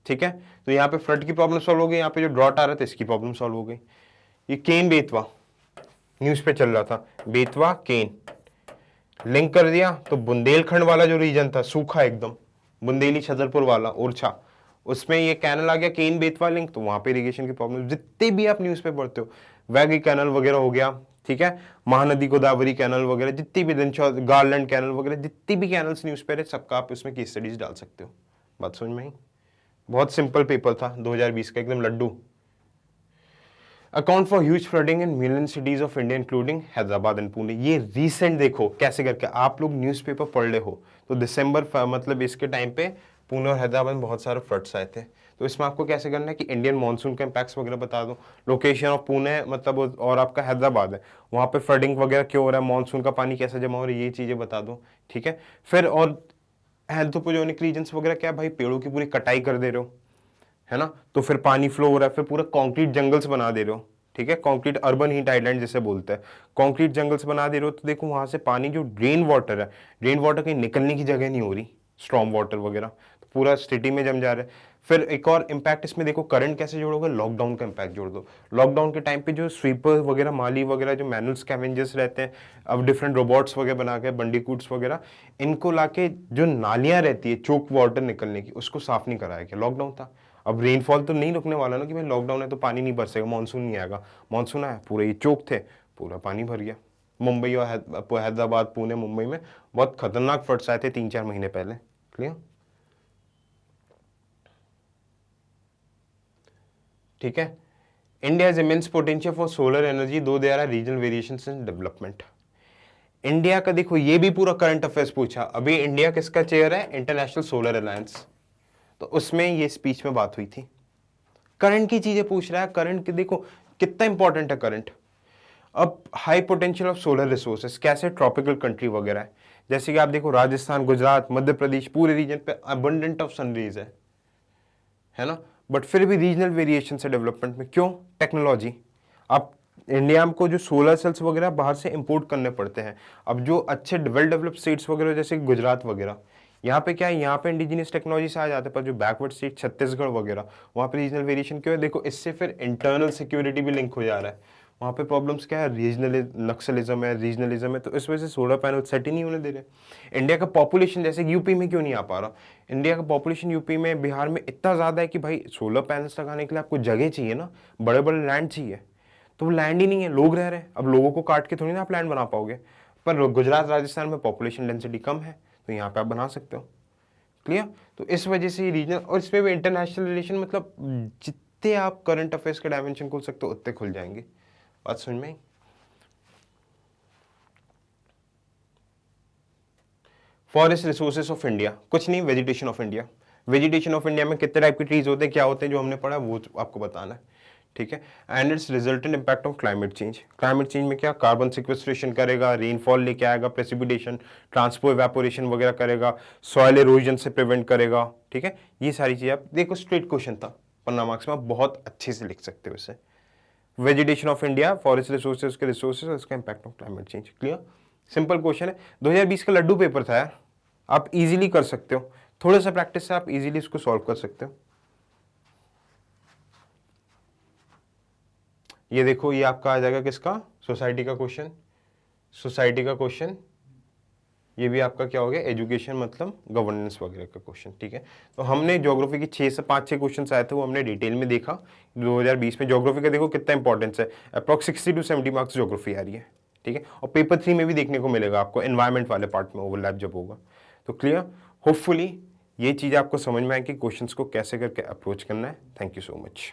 ठीक है। तो यहाँ पे फ्लड की प्रॉब्लम सॉल्व हो गई, यहाँ पे जो ड्रॉट आ रहा था इसकी प्रॉब्लम सॉल्व हो गई। ये केन बेतवा न्यूज पे चल रहा था, बेतवा केन लिंक कर दिया, तो बुंदेलखंड वाला जो रीजन था सूखा एकदम, बुंदेली छतरपुर वाला ओरछा, उसमें ये कैनल आ गया केन बेतवा लिंक, तो वहां पे इरिगेशन की प्रॉब्लम, जितने भी आप न्यूज पे पढ़ते हो, वैगी कैनल वगैरह हो गया, ठीक है, महानदी गोदावरी कैनल वगैरह, जितनी भी गार्लैंड कैनल वगैरह, जितनी भी कैनल्स न्यूज पे सबका आप उसमें केस स्टडीज डाल सकते हो। बात समझ में आई? बहुत सिंपल पेपर था 2020 का, एकदम लड्डू। Account for huge flooding in million cities of India including Hyderabad and Pune. ये रीसेंट देखो कैसे करके आप लोग न्यूज़पेपर पढ़ रहे हो, तो दिसंबर मतलब इसके टाइम पे पुणे और हैदराबाद में बहुत सारे फ्लड्स आए थे। तो इसमें आपको कैसे करना है कि इंडियन मानसून का इम्पैक्ट्स वगैरह बता दो, लोकेशन ऑफ पुणे मतलब और आपका हैदराबाद है, वहाँ पे फ्लडिंग वगैरह क्यों हो रहा है, मानसून का पानी कैसे जमा हो रहा है, ये चीज़ें बता दो, ठीक है। फिर और एंथ्रोपोजेनिक रीजन्स वगैरह क्या भाई, पेड़ों की पूरी कटाई कर दे रहे हो, है ना, तो फिर पानी फ्लो हो रहा है, फिर पूरा कंक्रीट जंगल्स बना दे रहे हो, ठीक है, कंक्रीट अर्बन हीट आइलैंड जिसे बोलते हैं, कंक्रीट जंगल्स बना दे रहे हो, तो देखो वहां से पानी जो रेन वाटर है, रेन वाटर कहीं निकलने की जगह नहीं हो रही, स्टॉर्म वाटर वगैरह, तो पूरा सिटी में जम जा रहा है। फिर एक और इम्पैक्ट इसमें देखो, करंट कैसे जोड़ोगे, लॉकडाउन का इम्पैक्ट जोड़ दो। लॉकडाउन के टाइम पे जो स्वीपर वगैरह, माली वगैरह, जो मैनुअल स्कैवेंजर्स रहते हैं, अब डिफरेंट रोबोट्स वगैरह बना के, बंडीकूट्स वगैरह, इनको लाके जो नालियां रहती है चोक वाटर निकलने की, उसको साफ नहीं कराया गया, लॉकडाउन था। अब रेनफॉल तो नहीं रुकने वाला ना कि भाई लॉकडाउन है तो पानी नहीं बरसेगा, मानसून नहीं आएगा, मानसून आया पूरे ये चोक थे, पूरा पानी भर गया। मुंबई और हैदराबाद, पुणे, मुंबई में बहुत खतरनाक फ्लड्स आए थे 3-4 महीने पहले। क्लियर? ठीक है। India is immense potential for solar energy, though there are regional variations in development. India का देखो, ये भी पूरा करंट अफेयर्स पूछा। अभी इंडिया किसका चेयर है, इंटरनेशनल सोलर अलायंस, तो उसमें ये स्पीच में बात हुई थी। करंट की चीजें पूछ रहा है, करंट की देखो कितना इंपॉर्टेंट है करंट। अब high potential of solar resources कैसे, ट्रॉपिकल कंट्री वगैरह है, जैसे कि आप देखो राजस्थान, गुजरात, मध्य प्रदेश, पूरे रीजन पे अबंडेंट ऑफ सनरेज है ना, बट फिर भी रीजनल वेरिएशन है डेवलपमेंट में। क्यों? टेक्नोलॉजी। अब इंडिया को जो सोलर सेल्स वगैरह बाहर से इंपोर्ट करने पड़ते हैं। अब जो अच्छे वेल डेवलप्ड स्टेट्स वगैरह जैसे गुजरात वगैरह, यहाँ पे क्या है, यहाँ पे इंडिजिनियस टेक्नोलॉजी से आ जाते हैं, पर जो बैकवर्ड स्टेट छत्तीसगढ़ वगैरह, वहाँ पे रीजनल वेरिएशन क्यों है? देखो इससे फिर इंटरनल सिक्योरिटी भी लिंक हो जा रहा है। वहाँ पे प्रॉब्लम्स क्या है, रीजनल नक्सलिज्म है, रीजनलिज्म है, तो इस वजह से सोलर पैनल सेट ही नहीं होने दे रहे। इंडिया का पॉपुलेशन जैसे यूपी में क्यों नहीं आ पा रहा, इंडिया का पॉपुलेशन यूपी में, बिहार में इतना ज़्यादा है कि भाई सोलर पैनल्स लगाने के लिए आपको जगह चाहिए ना, बड़े बड़े लैंड चाहिए, तो वो लैंड ही नहीं है, लोग रह रहे हैं। अब लोगों को काट के थोड़ी ना आप लैंड बना पाओगे, पर गुजरात, राजस्थान में पॉपुलेशन डेंसिटी कम है, तो यहाँ पे आप बना सकते हो। क्लियर? तो इस वजह से ये रीजन, और इसमें भी इंटरनेशनल रिलेशन, मतलब जितने आप करंट अफेयर्स के डायमेंशन खोल सकते हो उतने खुल जाएंगे। बात समझ में आई? फॉरेस्ट रिसोर्सेस ऑफ इंडिया, कुछ नहीं, vegetation of India. Vegetation of India में कितने टाइप के ट्रीज होते हैं, क्या होते हैं, जो हमने पढ़ा वो आपको बताना है। ठीक है। And it's resultant impact of climate change. Climate change में क्या, कार्बन सिक्वेस्ट्रेशन करेगा, रेनफॉल लेके आएगा, प्रेसिपिटेशन, ट्रांसपोर्ट, इवेपोरेशन वगैरह करेगा, सॉइल इरोजन से प्रिवेंट करेगा। ठीक है, ये सारी चीजें आप देखो, स्ट्रेट क्वेश्चन था पन्ना मार्क्स में, आप बहुत अच्छे से लिख सकते हो इसे। Vegetation of India, forest resources, उसके रिसोर्सेज, उसका impact of climate change. Clear? Simple question है, 2020 का लड्डू पेपर था यार, आप इजीली कर सकते हो, थोड़ा सा प्रैक्टिस से आप इजीली इसको सॉल्व कर सकते हो। ये देखो, ये आपका आ जाएगा किसका, सोसाइटी का क्वेश्चन, सोसाइटी का क्वेश्चन। ये भी आपका क्या हो गया, एजुकेशन मतलब गवर्नेंस वगैरह का क्वेश्चन। ठीक है, तो हमने ज्योग्राफी की 5-6 क्वेश्चन आए थे, वो हमने डिटेल में देखा। 2020 में ज्योग्राफी का देखो कितना इंपॉर्टेंस है, अप्रॉक्स 60 to 70 मार्क्स ज्योग्राफी आ रही है। ठीक है, और पेपर 3 में भी देखने को मिलेगा आपको, एनवायरमेंट वाले पार्ट में ओवरलैप जब होगा। तो क्लियर? होपफुली ये चीज़ आपको समझ में आए कि क्वेश्चंस को कैसे करके अप्रोच करना है। Thank you so much.